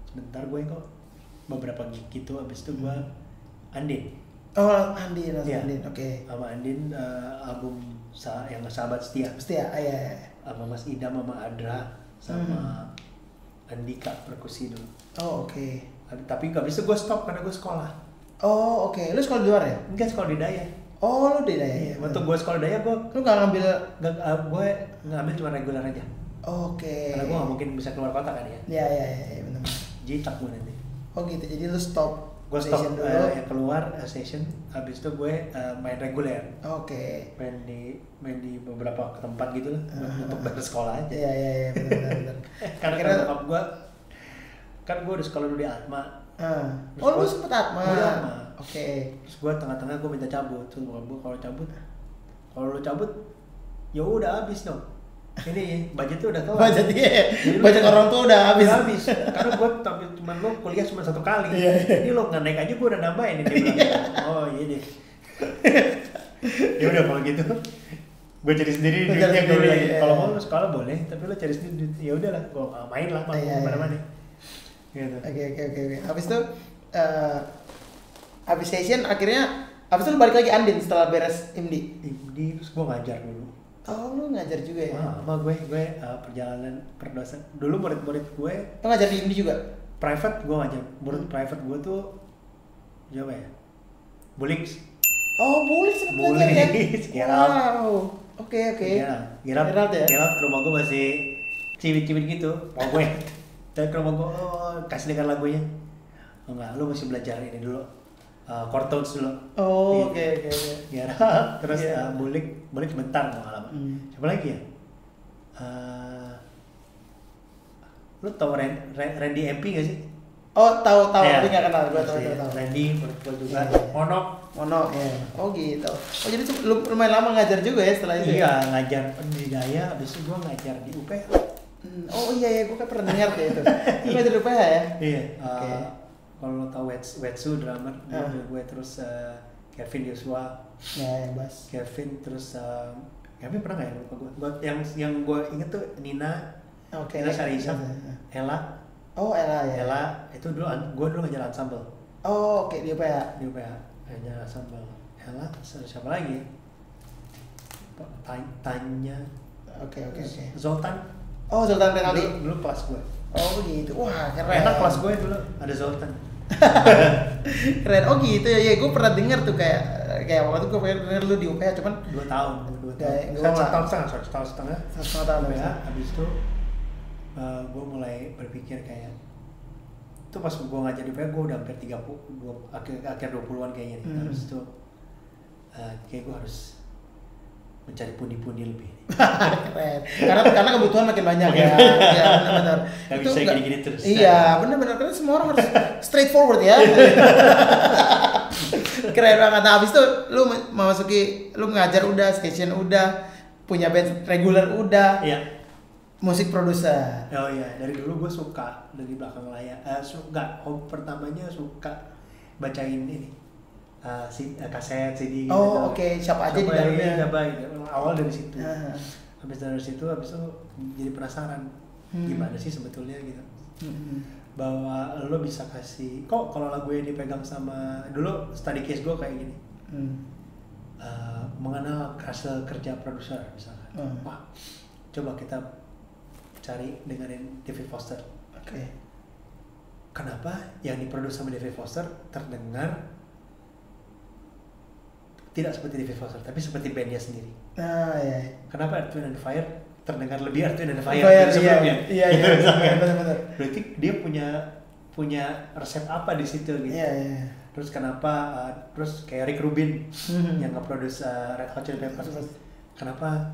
sebentar gue kok beberapa gig gitu, abis itu gue Andin. Andin, oke. Sama Andin album yang Sahabat Setia. Iya. Sama Mas Idam, sama Adra, sama Andika perkusi dulu. Oh oke. Tapi abis itu gue stop karena gue sekolah. Oh oke. Lu sekolah di luar ya? Enggak, sekolah di Daya. Oh lu di Daya ya? Waktu gue sekolah di Daya gue nggak ngambil? Gue ngambil cuma reguler aja. Oke. Karena gue nggak mungkin bisa keluar kota kan ya. Iya benar. Jitak gue nanti. Oh gitu, jadi lu stop. Gue stop yang keluar session, habis itu gue main reguler. Oke. Main di beberapa tempat gitu lah, untuk bayar sekolah aja. Iya benar. Karena bokap gue, kan gue udah sekolah dulu di Atma. Lu sempet Atma? Gue di Atma. Oke. Terus gue tengah-tengah gue minta cabut, terus bokap gue kalau lu cabut, ya udah habis dong. Ini budget tuh udah kelar. Budget orang tuh udah habis. Karena gue cuma lo kuliah cuma 1 kali. Ini lo nggak naik aja gue udah nambahin. Dia bilang, oh iya deh. Ya udah kalau gitu, gue cari sendiri duitnya gue bilang. Kalau mau lo sekolah boleh, tapi lo cari sendiri duit. Ya udahlah, gue main lah, mau kemana-mana. Gitu. Oke. Habis itu, habis session akhirnya, habis itu lo balik lagi Andin setelah beres IMDi. Terus gue ngajar dulu. Oh lu ngajar juga ya? Sama gue perjalanan perdosen. Dulu murid-murid gue. Lo ngajar di IMDi juga? Private gue ngajar. Murid private gue tuh siapa ya? Bulix. Oh Bulix ngajar ya? Wow. Oke. Gerald ya? Gerald ke rumah gue masih cibit-cibit gitu. Mau gue. Dan ke rumah gue kasih dengar lagunya. Enggak, lu masih belajar ini dulu. Chordtones dulu. Oh, oke. Ya, terus bulik sebentar lama-lama. Siapa lagi ya? Lu tau Randy MP gak sih? Oh, tahu, tapi nggak kenal. Gue tahu. Randy, menurut gue juga. Mono, ya. Oh gitu. Oh jadi lumayan lama ngajar juga ya setelah itu? Iya, ngajar pendidikan, habis itu gue ngajar di UPH. Oh iya, gue kan pernah dengar kayak itu. Lu ngajar di UPH ya? Iya. Kalau lo tau Wetsu drummer, gue terus Kevin Joshua. Ya, yang bass. Kevin terus Kevin pernah nggak ya lupa gue. Yang gue inget tuh Nina. Oke. Nina Syariza, Ella. Oh Ella ya. Ella itu gue dulu ngajar ensemble. Oh oke, di UPH. Di UPH ngajar ensemble. Ella siapa lagi? Tanya. Oke. Zoltan. Oh Zoltan Renaldi. Dulu kelas gue. Oh gitu. Wah keren. Enak kelas gue dulu ada Zoltan. Keren. Oh gitu ya. Gue pernah dengar tuh kayak waktu itu gue pernah denger lu di UPH cuman 2 tahun. Setahun setengah. Setengah tahun ya. Habis itu gue mulai berpikir kayak itu pas gue ngajar di UPH gue udah hampir 30 akhir 20-an kayaknya nih. Habis itu kayak gue harus mencari pundi-pundi lebih. Keren. Karena kebutuhan makin banyak ya. Ya benar. Gak bisa gini-gini terus. Iya, benar karena semua orang harus straightforward ya. Keren banget. Nah, habis itu lu ngajar udah, station udah, punya band reguler udah. Iya. Musik produser. Oh iya, dari dulu gue suka dari belakang layar. Pertamanya suka bacain ini. Kaset, CD gitu. Oh oke. Siapa aja di dalamnya. Awal dari situ. Habis dari situ itu jadi penasaran gimana sih sebetulnya gitu. Bahwa lo bisa kasih kalau lagu yang dipegang sama dulu study case gue kayak gini. Mengenal hasil kerja produser misalkan. Wah, coba kita cari dengerin David Foster. Oke. Kenapa yang diproduksi sama David Foster terdengar tidak seperti David Foster, tapi seperti bandnya sendiri. Iya. Kenapa Earth, Wind & Fire terdengar lebih Earth, Wind & Fire dari sebelumnya? Iya. Benar. Berarti dia punya resep apa di situ gitu. Iya. Terus kenapa terus kayak Rick Rubin yang nge-produce Red Hot Chili Peppers. Kenapa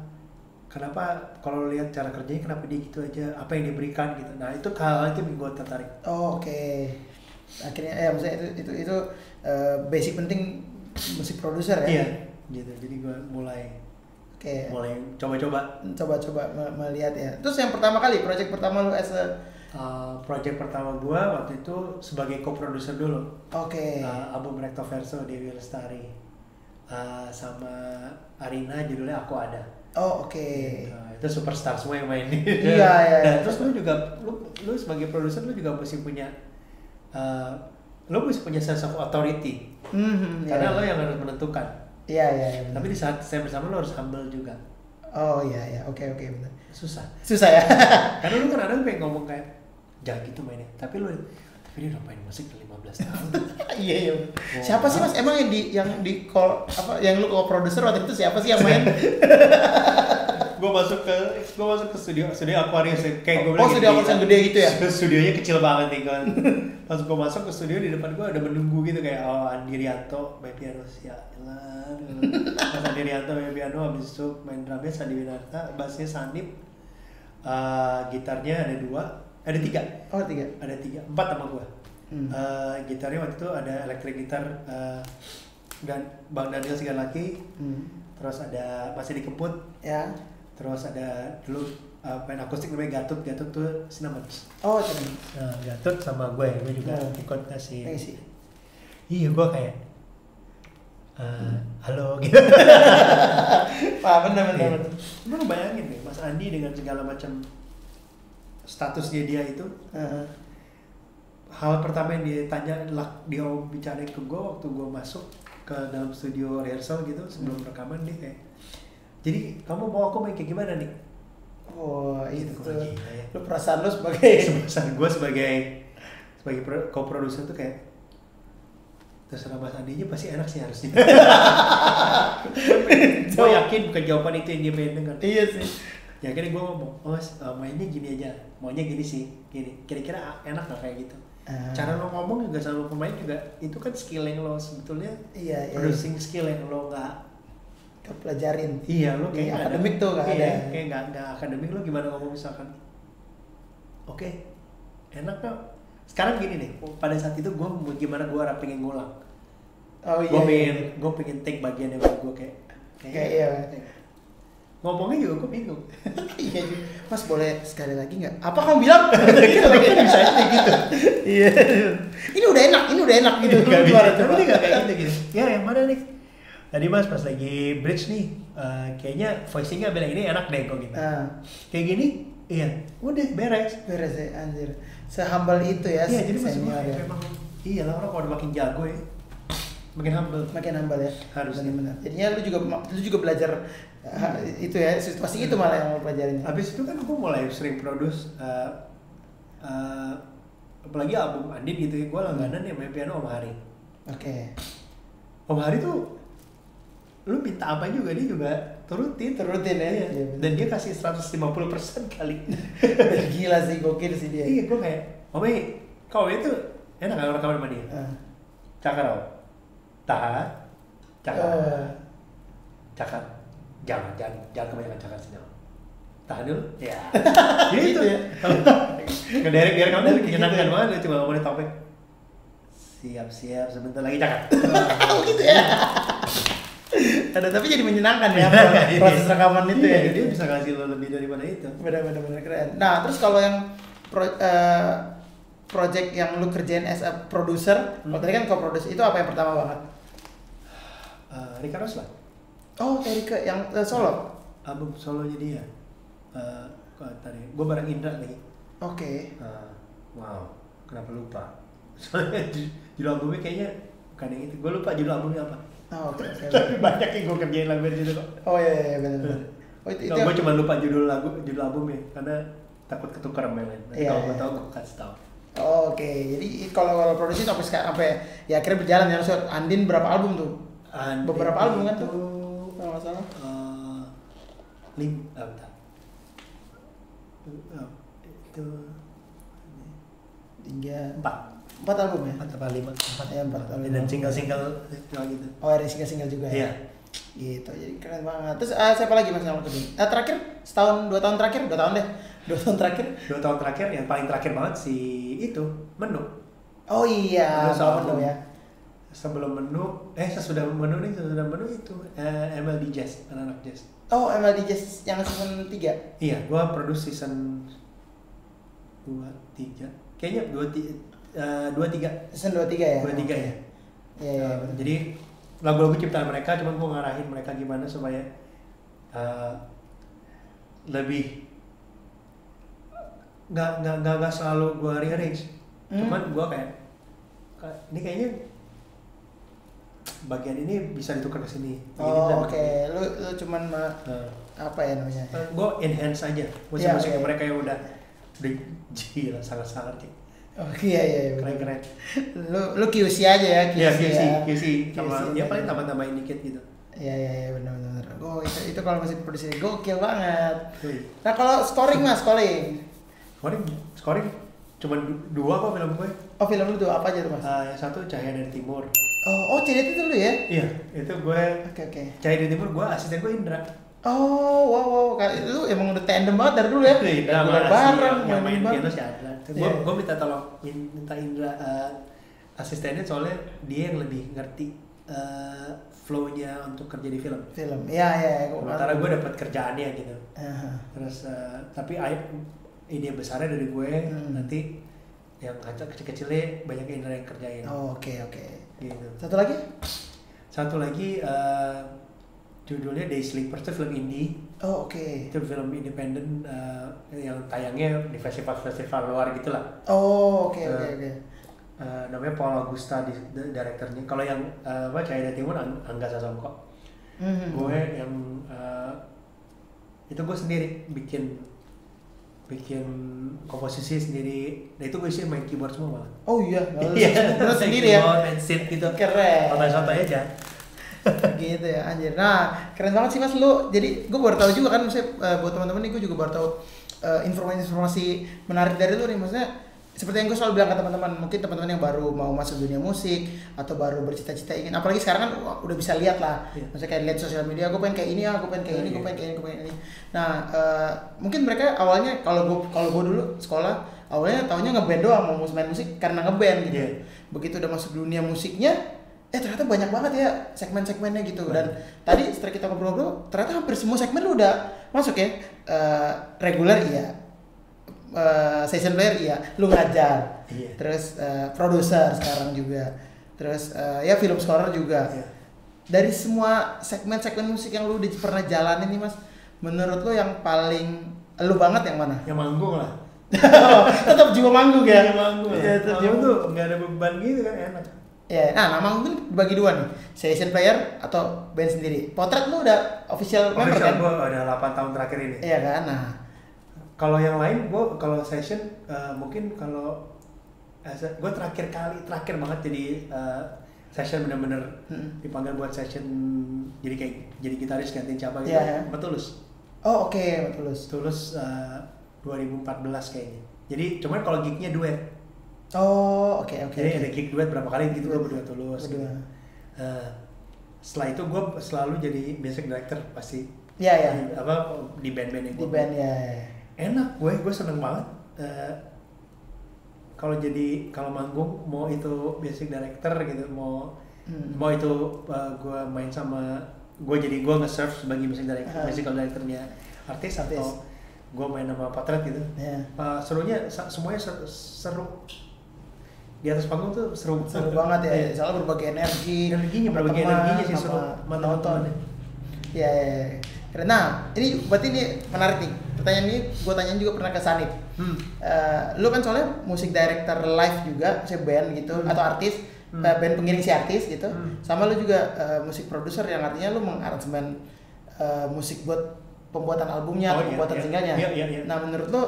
kalau lihat cara kerjanya kenapa dia gitu aja, apa yang diberikan gitu. Nah, itu hal itu yang gue tertarik. Oh, oke. Akhirnya maksudnya itu basic penting musik produser ya. Iya, gitu. Jadi gue mulai coba-coba melihat ya. Terus yang pertama kali project pertama lu project pertama gue waktu itu sebagai co-producer dulu. Oke. Album Recto Verso Dewi Lestari sama Arina judulnya Aku Ada. Oh oke. Itu superstar semua yang main. Iya. Dan terus lu sebagai produser lu juga mesti punya sense of authority. Karena lo yang harus menentukan. Iya. Tapi di saat saya bersama lo harus humble juga. Oh iya. Oke benar. Susah ya. Karena lu kadang-kadang pengen ngomong kayak jangan gitu mainnya. Tapi dia udah main musik 15 tahun. Iya. Siapa sih Mas? Emang yang di call yang lu co-producer waktu itu siapa sih yang main? Gue masuk ke studio Aquarius kayak gue bilang. Studio Aquarius yang gede gitu ya? Studionya kecil banget nih kan. Pas gue masuk ke studio di depan gue ada menunggu gitu kayak Andi Rianto main piano sialan. Mas Andi Rianto main piano, habis itu main drumnya Sandi Winarta, bassnya Sanip, gitarnya ada 3. Oh 3. Ada 3, 4 sama gue. Gitarnya waktu itu ada electric gitar dan Bang Daniel Sigalaki. Terus ada masih dikemput. Ya. Terus ada dulu main akustik namanya Gatut tuh Cinnamon. Oh Cinnamon. Nah, Gatut sama gue juga ikut kasih. Iya gue kayak halo gitu. Bener. Lu bayangin deh Mas Andi dengan segala macam statusnya dia itu. Hal pertama yang dia bicarain ke gue waktu gue masuk ke dalam studio rehearsal gitu sebelum rekaman, dia kayak, jadi kamu mau aku main kayak gimana nih? Oh itu gila, ya. Lu perasaan lu sebagai gue sebagai co-producer tuh kayak terserah Mas Andinya pasti enak sih harusnya. Gue yakin bukan jawaban itu yang dia pengen dengar. Iya sih. Ya akhirnya gue ngomong, Mas mainnya gini aja, maunya gini sih, gini. Kira-kira enak gak kayak gitu? Cara lo ngomong juga sama pemain juga itu kan skill yang lo sebetulnya producing skill yang lo nggak kepelajarin. Iya, lo kayak akademik tuh nggak ada. Kayak nggak akademik. Lo gimana ngomong misalkan? Oke, enak kok. Sekarang gini nih, pada saat itu gue gimana gue pengen ngulang. Gue pengen take bagian yang gue kayak ngomongnya juga gue bingung. Iya juga. Mas boleh sekali lagi nggak? Apa kamu bilang? Bisa kayak gitu. Iya. Ini udah enak gitu. Gak bisa. Tapi dia nggak kayak gitu. Ya yang mana nih? Tadi Mas pas lagi bridge nih, kayaknya voicingnya bilang ini enak deh kok gitu. Kayak gini, iya. Udah beres ya anjir. Sehambal itu ya. Iya jadi mas memang iya lah orang kalau makin jago ya. Makin humble ya. Harus benar. Jadinya lu juga belajar itu ya, situasi itu malah yang mau pelajarin. Habis itu kan gue mulai sering produce apalagi album Andin gitu ya, gue langganan ya main piano Om Hari. Oke. Om Hari tuh lu minta apa juga dia juga turutin ya. Iya, dan dia kasih 150% kali. Gila sih, gokil sih dia. Iya, gue kayak Om kau itu enak gak rekaman sama dia? Cakar Om. Tahan, cakar, jangan kebanyakan cakar sini. Tahan dulu, ya. Gitu ya. Ngederek kamu menyenangkan banget, cuma ngomongin topik. Siap, sebentar lagi cakar. Gitu ya. Ada tapi jadi menyenangkan ya proses rekaman itu ya. Dia bisa kasih lo lebih daripada itu. Benar keren. Nah, terus kalau yang project yang lu kerjain as a producer, kalau tadi kan co-produce itu apa yang pertama banget? Rika Roslan. Oh, Rika yang solo? Album solonya dia. Tadi gue bareng Indra lagi. Oke. Wow, kenapa lupa? Soalnya judul albumnya kayaknya bukan yang itu. Gue lupa judul albumnya apa. Oke. Tapi banyak yang gue kerjain lagu dari situ kok. Oh iya benar. Oh itu. Gue cuma lupa judul albumnya karena takut ketukar sama yang lain. Kalau gue tahu gue kasih tahu. Oke, jadi kalau produksi sampai ya akhirnya berjalan ya. Maksud Andin berapa album tuh? Beberapa album kan tuh? Kalau nggak salah. Bentar. Itu 4 album ya? 4 apa 5? 4 ya, 4 album. Dan single-single gitu. Oh, ada single juga ya? Iya. Gitu, jadi keren banget. Terus siapa lagi mas yang lo kerjain? Terakhir, 2 tahun terakhir? 2 tahun deh. 2 tahun terakhir? 2 tahun terakhir, yang paling terakhir banget si itu, Menu. Oh iya, Menu ya. Sebelum sesudah Menu itu MLD Jazz, anak-anak jazz. Oh, MLD Jazz yang season 3? Iya, gua produce season 2, 3. Kayaknya 2, 3. Season 2, 3 ya? 2, 3 ya? Iya. Jadi lagu-lagu ciptaan mereka, cuman gua ngarahin mereka gimana supaya lebih nggak selalu gua rearrange. Cuman gua kayak ini kayaknya bagian ini bisa ditukar ke sini. Oh oke. Lu cuman apa ya namanya? Gua enhance aja musik-musik mereka yang udah gila sangat-sangat kayak. Oh iya. Keren. Lu QC aja ya, QC sama ya paling tambah-tambahin dikit gitu. Iya benar. Oh itu kalau masih produksi gokil banget. Nah kalau scoring mas, Scoring cuma 2 kok film gue. Oh film lu 2 apa aja tuh mas? Yang satu Cahaya dari Timur. Oh Cahaya itu lu ya? Iya, itu gue. Oke. Cahaya dari Timur gue asisten gue Indra. Oh wow, lu emang udah tandem banget dari dulu ya? Indra bareng yang main piano si Adra. Gue minta Indra asistennya soalnya dia yang lebih ngerti flow-nya untuk kerja di film. Iya. Sementara gue dapat kerjaannya gitu. Terus tapi ide besarnya dari gue, nanti yang kecil-kecilnya banyak Indra yang kerjain. Oh, oke. Gitu. Satu lagi judulnya Day Sleepers, itu film indie. Oh oke. Itu film independen yang tayangnya di festival luar gitulah. Oh oke. Namanya Paul Augusta direkturnya. Kalau yang Cahaya dari Timur Angga Sasongko. Gue yang itu gue sendiri bikin komposisi sendiri. Nah itu gue sih main keyboard semua malah. Oh iya. Terus sendiri ya. Main synth gitu. Keren. Santai aja. Gitu ya anjir. Nah keren banget sih mas lu. Jadi gue baru tahu juga kan, maksudnya buat teman-teman nih gue juga baru tahu informasi menarik dari lu nih, maksudnya seperti yang gue selalu bilang ke teman-teman, mungkin teman-teman yang baru mau masuk dunia musik atau baru bercita-cita ingin, apalagi sekarang kan udah bisa lihat lah, maksudnya kayak lihat sosial media, gue pengen kayak ini ya, gue pengen kayak ini, gue pengen kayak ini, gue pengen ini. Nah, mungkin mereka awalnya kalau gue dulu sekolah awalnya taunya ngeband doang, mau main musik karena ngeband gitu. Begitu udah masuk dunia musiknya, ternyata banyak banget ya segmen-segmennya gitu. Dan tadi setelah kita ngobrol-ngobrol, ternyata hampir semua segmen lu udah masuk ya. Reguler iya, session player iya, lu ngajar, terus produser sekarang juga, terus ya film scorer juga. Dari semua segmen-segmen musik yang lu udah pernah jalanin nih Mas, menurut lu yang paling lu banget yang mana? Yang manggung lah. Tetap jiwa manggung ya? Jiwa manggung. Ya, manggung tuh nggak ada beban gitu kan, enak. Ya, nah manggung bagi dua nih, session player atau band sendiri. Potret lu udah official member kan? Gue udah 8 tahun terakhir ini. Iya kan, nah. Kalau yang lain, kalau session mungkin kalau gue terakhir banget jadi session bener-bener dipanggil buat session jadi gitaris gantiin siapa gitu. Sama Tulus. Oh oke, Tulus. Tulus 2014 kayaknya. Jadi cuman kalau gignya duet. Oh oke. Jadi ada gig duet berapa kali gitu gue berdua Tulus. Gitu. Setelah itu gue selalu jadi music director pasti. Iya. Di band-band yang di band ya. Enak gue seneng banget kalau manggung mau itu music director gitu mau itu gue main sama gue nge-serve sebagai musical directornya artis atau gue main sama Potret gitu. Serunya semuanya seru di atas panggung tuh seru banget ya. Soalnya berbagi energinya sih seru menonton. Ya. Nah, ini berarti ini menarik nih. Pertanyaan ini gue tanyain juga pernah ke Sanit. Lu kan soalnya musik director live juga, misalnya band gitu atau artis, band pengiring si artis gitu. Sama lu juga musik produser yang artinya lu mengaransemen musik buat pembuatan albumnya atau pembuatan singlenya. Iya. Nah, menurut lu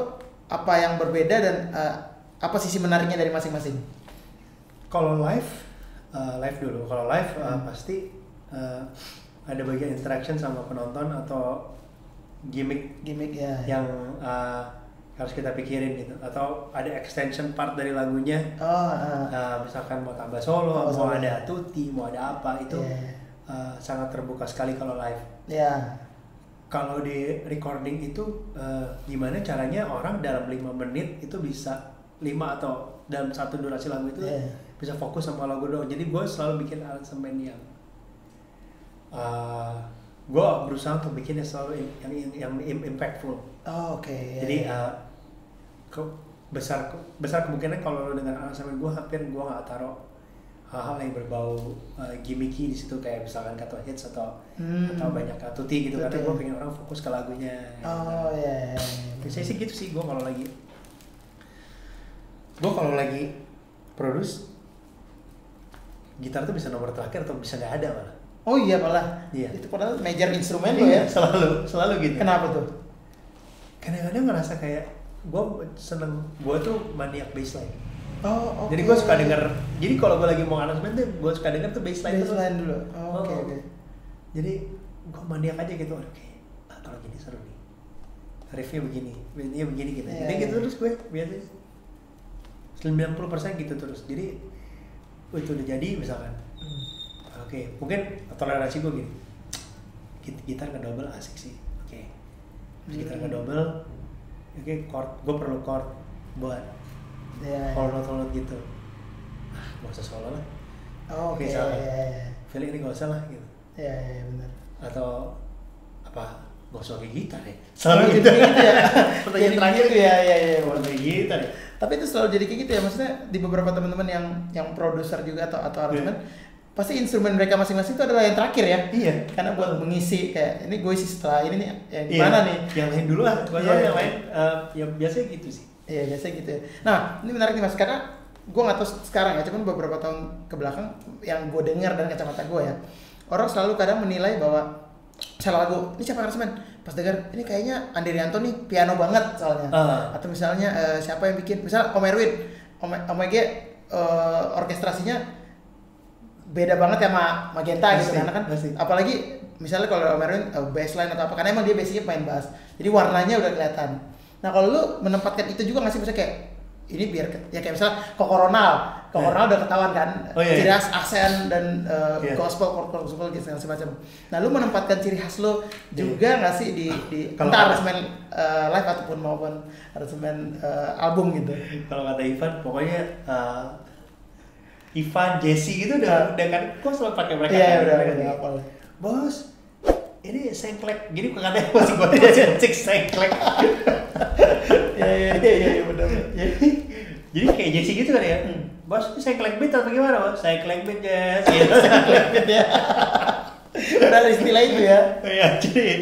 apa yang berbeda dan apa sisi menariknya dari masing-masing? Kalau live dulu. Kalau live pasti ada bagian interaction sama penonton atau gimmick ya yang harus kita pikirin gitu, atau ada extension part dari lagunya. Misalkan mau tambah solo, mau ada tutti, mau ada apa itu sangat terbuka sekali kalau live. Kalau di recording itu gimana caranya orang dalam 5 menit itu bisa 5 atau dalam satu durasi lagu itu bisa fokus sama lagu doang. Jadi gue selalu bikin aransemen yang gue berusaha untuk bikinnya selalu yang impactful. Jadi besar kemungkinan kalau lo dengan aransemen gue hampir gue nggak taruh hal-hal yang berbau gimmicky di situ kayak misalkan kata hits atau banyak tutti gitu. Karena gue pengen orang fokus ke lagunya. Biasanya sih gitu sih gue kalau lagi produce gitar tuh bisa nomor terakhir atau bisa nggak ada malah. Oh iya malah. Itu padahal major instrumen lo ya. Selalu gitu. Kenapa tuh? Kadang-kadang ngerasa kayak gue tuh maniak bassline. Oke. Jadi gue suka denger. Jadi kalau gue lagi mau aransemen tuh gue suka denger tuh bassline dulu. Oke. Jadi gue maniak aja gitu. Kalau gini seru nih. Riffnya begini, bandnya begini gitu. Jadi gitu terus gue biasanya 90% gitu terus. Jadi itu udah jadi misalkan. Oke, mungkin toleransi gue gini. Gitar ngedouble asik sih. Oke. Gitar ngedouble. Oke, chord. Gue perlu chord buat not gitu. Gak usah solo lah. Oke. Feeling ini gak usah lah gitu. Iya benar. Atau apa? Gak usah kayak gitar ya. Selalu gitu ya. Pertanyaan terakhir tuh ya. Gak usah kayak gitar ya. Tapi itu selalu jadi kayak gitu ya. Maksudnya di beberapa teman-teman yang produser juga atau aransemen pasti instrumen mereka masing-masing itu adalah yang terakhir ya. Karena buat mengisi kayak ini gue isi setelah ini nih yang gimana nih. Yang lain dulu lah. Yang lain ya biasanya gitu sih. Iya biasanya gitu ya. Nah ini menarik nih Mas karena gue nggak tahu sekarang ya, cuman beberapa tahun ke belakang yang gue dengar dan kacamata gue ya, orang selalu kadang menilai bahwa salah lagu ini siapa aransemen, pas dengar ini kayaknya Andi Rianto nih piano banget soalnya, atau misalnya siapa yang bikin, misal Om Erwin, Om Ege orkestrasinya beda banget sama Magenta gitu karena kan apalagi misalnya kalau Om Erwin bassline atau apa, karena emang dia basicnya main bass jadi warnanya udah kelihatan. Nah kalau lu menempatkan itu juga nggak sih, misalnya kayak ini biar ya kayak misalnya Kokoronal udah ketahuan kan, ciri khas aksen dan gospel gitu segala macam. Nah lu menempatkan ciri khas lu juga nggak sih di entah aransemen live ataupun maupun aransemen album gitu? Kalau kata Ivan pokoknya Ivan, Jesse gitu udah kan, gue selalu pakai mereka. Iya udah apa? Bos, ini sengklek, gini kadang masih gue cek sengklek. Iya benar. Jadi kayak Jesse gitu kan ya. Bos, ini sengklek beat atau gimana bos? Sengklek beat ya. Sengklek beat ya. Udah ada istilah itu ya. Iya,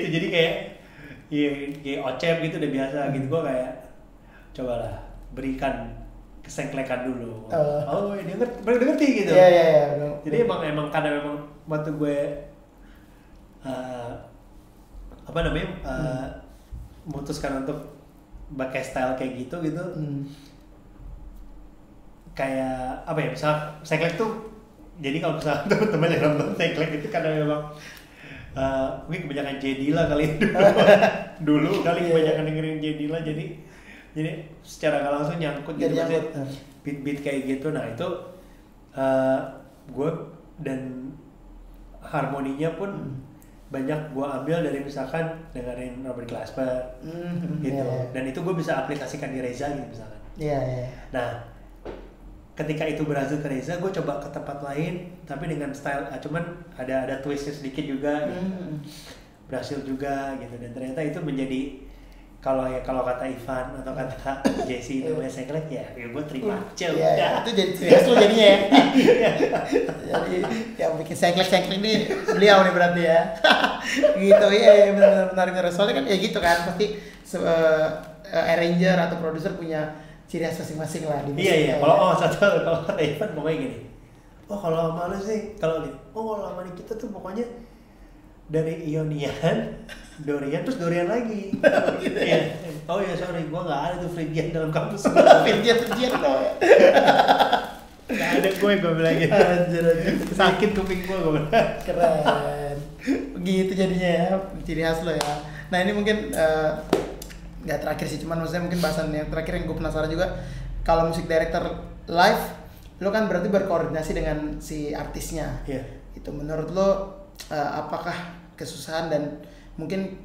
jadi kayak ocep gitu udah biasa gitu. Gue kayak cobalah berikan kesengklekan dulu. Dia ngerti gitu. Iya. Jadi emang karena memang waktu gue memutuskan untuk pakai style kayak gitu. Kayak apa ya? Misal sengklek tuh, jadi kalau misalnya teman-teman yang nonton sengklek itu karena memang mungkin kebanyakan Jedila kali dulu kebanyakan dengerin Jedila jadi secara nggak langsung nyangkut gitu beat kayak gitu. Nah itu gue dan harmoninya pun banyak gue ambil dari misalkan dengerin Robert Glasper gitu. Dan itu gue bisa aplikasikan di Reza gitu misalkan. Nah ketika itu berhasil ke Reza, gue coba ke tempat lain tapi dengan style cuman ada twistnya sedikit juga gitu. Berhasil juga gitu, dan ternyata itu menjadi kalau kata Ivan atau kata Jesse itu sengklek ya gue terima aja udah. Itu jadi ciri khas lo jadinya ya. Jadi yang bikin sengklek ini beliau nih berarti ya. Gitu ya benar. Soalnya kan ya gitu kan, pasti arranger atau produser punya ciri khas masing-masing lah di musik. Iya. Kalau kata Ivan pokoknya gini. Kalau sama lu sih kalau sama kita tuh pokoknya dari Ionian, Dorian, terus Dorian lagi. Gitu ya. Oh ya sorry, gue nggak ada tuh Phrygian dalam kampus. Phrygian dong ya. Nggak ada gue bilang gitu. Sakit kuping gue bilang. Keren. Begitu jadinya ya, ciri khas lo ya. Nah ini mungkin nggak terakhir sih, cuman maksudnya mungkin bahasan yang terakhir yang gue penasaran juga, kalau musik director live, lo kan berarti berkoordinasi dengan si artisnya. Itu menurut lo apakah kesusahan dan mungkin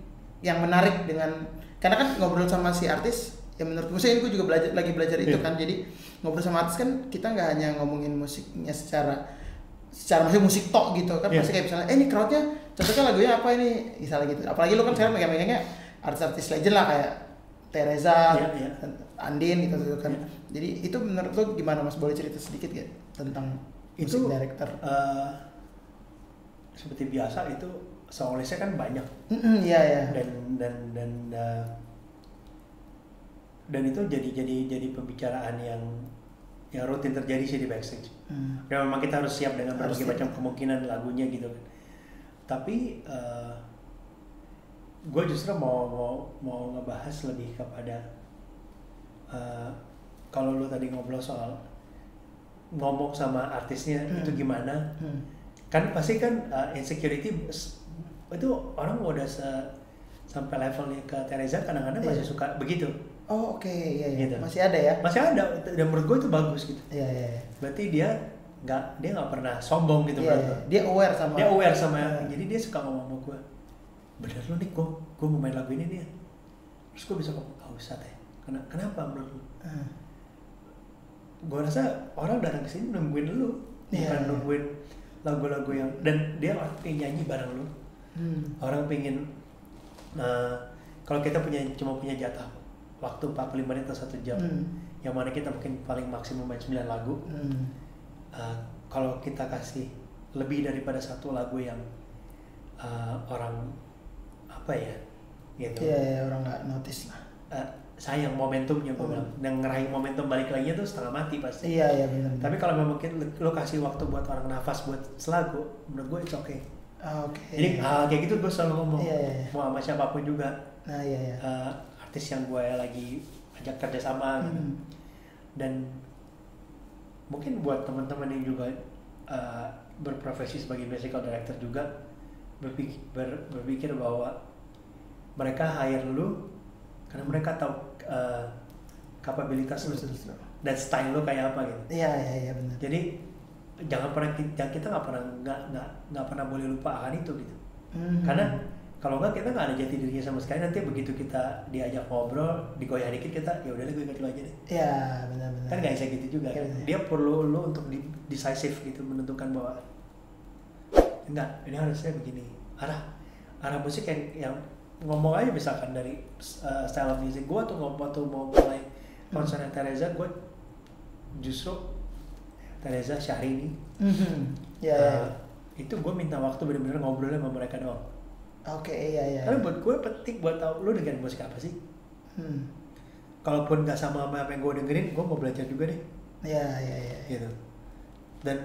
yang menarik dengan, karena kan ngobrol sama si artis ya menurut gue ini gue juga lagi belajar itu kan, jadi ngobrol sama artis kan kita nggak hanya ngomongin musiknya secara maksudnya musik tok gitu kan, pasti kayak misalnya ini crowdnya cocoknya lagunya apa ini misalnya gitu, apalagi lo kan sekarang megang-megangnya artis-artis legend lah kayak Teresa, Andin gitu kan. Jadi itu menurut lo gimana Mas, boleh cerita sedikit gak tentang musik director? Seperti biasa itu soloistnya kan banyak. Iya. Dan itu jadi pembicaraan yang rutin terjadi sih di backstage. Dan memang kita harus siap dengan berbagai macam kemungkinan lagunya gitu kan. Tapi gue justru mau ngebahas lebih kepada kalau lu tadi ngobrol soal ngomong sama artisnya itu gimana. Kan pasti kan insecurity itu orang udah sampai levelnya ke Teresa kadang-kadang masih suka begitu. Iya. Gitu. Masih ada ya? Masih ada, dan menurut gue itu bagus gitu. Iya. Berarti dia nggak pernah sombong gitu. Dia aware sama. Jadi dia suka ngomong sama gue, bener lo nih, gue mau main lagu ini nih. Terus gue bisa ngomong, gak usah teh. Kenapa menurut lo? Gue rasa orang datang ke sini nungguin lo, bukan nungguin lagu-lagu yang, dan dia orang pengen nyanyi bareng lo. Orang pengen kalau kita cuma punya jatah waktu 45 menit atau 1 jam, yang mana kita mungkin paling maksimum main 9 lagu. Kalau kita kasih lebih daripada 1 lagu yang orang apa ya gitu, orang nggak notice lah, sayang momentumnya gue bilang, yang ngeraih momentum balik lagi tuh setengah mati pasti. Iya benar. Tapi kalau memang lo kasih waktu buat orang nafas buat selagu, menurut gue it's okay. Jadi kayak gitu gue selalu ngomong, mau sama siapapun juga. Artis yang gue lagi ajak kerja sama gitu. Dan mungkin buat teman-teman yang juga berprofesi sebagai musical director juga berpikir bahwa mereka hire lu karena mereka tahu kapabilitas lu. dan style lo kayak apa gitu. Iya benar. Jadi jangan pernah kita nggak pernah boleh lupa akan itu gitu. Karena kalau nggak kita nggak ada jati dirinya sama sekali. Nanti begitu kita diajak ngobrol, digoyah dikit kita, ya udah gue ikut lo aja deh. Iya benar. Kan nggak bisa gitu juga. Ya, dia perlu lo untuk decisive gitu, menentukan bahwa enggak, ini harusnya begini. Arah musik yang ngomong aja misalkan dari style of music gue tuh waktu mau mulai konsernya Teresa, gue justru Teresa Syahrini. Itu gue minta waktu bener-bener ngobrol sama mereka doang. Oke, iya. Karena buat gue penting buat tahu lu dengerin musik apa sih. Kalaupun nggak sama apa yang gue dengerin, gue mau belajar juga deh. Iya. Gitu. Dan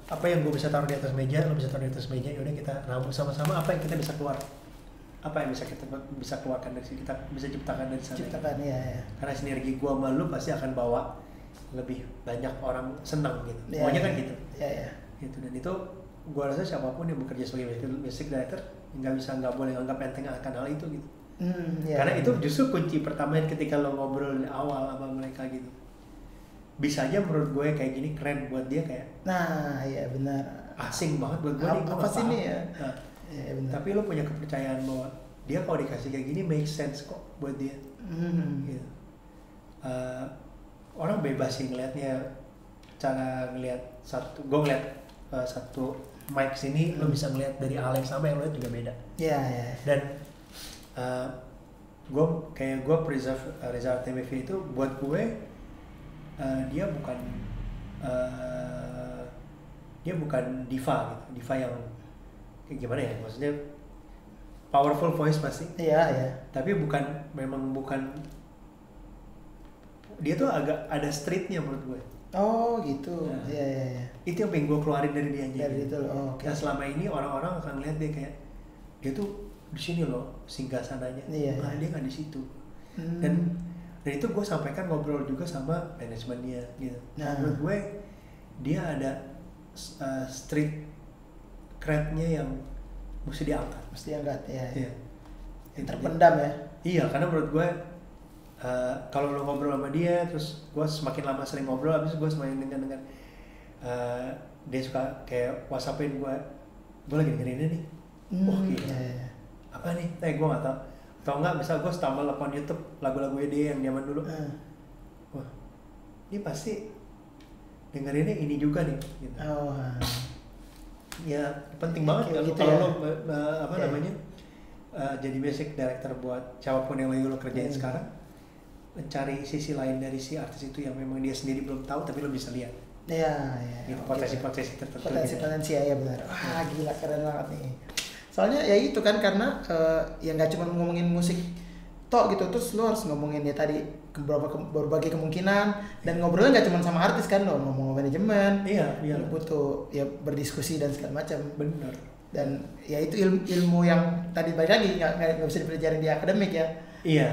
apa yang gue bisa taruh di atas meja, lo bisa taruh di atas meja. Yaudah kita ramu sama-sama apa yang kita bisa keluar, apa yang kita bisa keluarkan dari sini, kita bisa ciptakan dari sana. Ciptakan ya. Karena sinergi gue sama lu pasti akan bawa lebih banyak orang senang gitu. Pokoknya kan gitu. Iya. Gitu. Dan itu gue rasa siapapun yang bekerja sebagai music director nggak boleh anggap enteng akan hal itu gitu. Karena itu justru kunci pertama ketika lo ngobrol dari awal sama mereka gitu. Bisa aja menurut gue kayak gini keren, buat dia kayak iya benar, asing banget buat gue nih, apa sih ini ya. Ya benar. Tapi lo punya kepercayaan bahwa dia kalau dikasih kayak gini make sense kok buat dia. Gitu. Orang bebas sih ngelihatnya, cara ngelihat gue ngeliat satu mic sini, lo bisa ngelihat dari Alex sama yang lo lihat juga beda. Iya. Dan gue preserve Reza Artamevia itu buat gue. Dia bukan diva gitu, diva yang kayak gimana ya, maksudnya powerful voice pasti. Iya. Tapi memang bukan, dia tuh agak ada streetnya menurut gue. Oh gitu. Iya. Itu yang pengen gue keluarin dari dia aja. Dari itu. Okay. Dan selama ini orang-orang akan lihat dia kayak dia tuh di sini loh singgah sananya. Iya. Dia nggak di situ. Dan itu gue sampaikan ngobrol juga sama manajemen dia gitu. Menurut gue dia ada street cred-nya yang mesti diangkat. Iya. Terpendam ya. Iya, karena menurut gue kalau lo ngobrol sama dia, terus gue semakin lama sering ngobrol, habis gue semakin dengar dia suka kayak WhatsApp-in gue lagi dengerin ini nih. Gila. Apa nih? Gue nggak tahu. Atau enggak, misal gue stumble upon YouTube lagu-lagu dia yang zaman dulu. Wah, ini pasti dengerinnya ini juga nih gitu. Ya penting banget gitu kalau lo namanya jadi music director buat siapapun yang lagi lo kerjain sekarang, mencari sisi lain dari si artis itu yang memang dia sendiri belum tahu tapi lo bisa lihat. Iya. Gitu, potensi tertentu. Potensi ya benar. Gila, keren banget nih. Soalnya ya itu kan, karena ya nggak cuma ngomongin musik tok gitu, terus lo harus ngomongin ya tadi berbagai kemungkinan, dan ngobrolnya nggak cuma sama artis kan, lo ngomong manajemen, lo butuh ya berdiskusi dan segala macam. Benar. Dan ya itu ilmu yang tadi balik lagi nggak bisa dipelajari di akademik ya. Iya.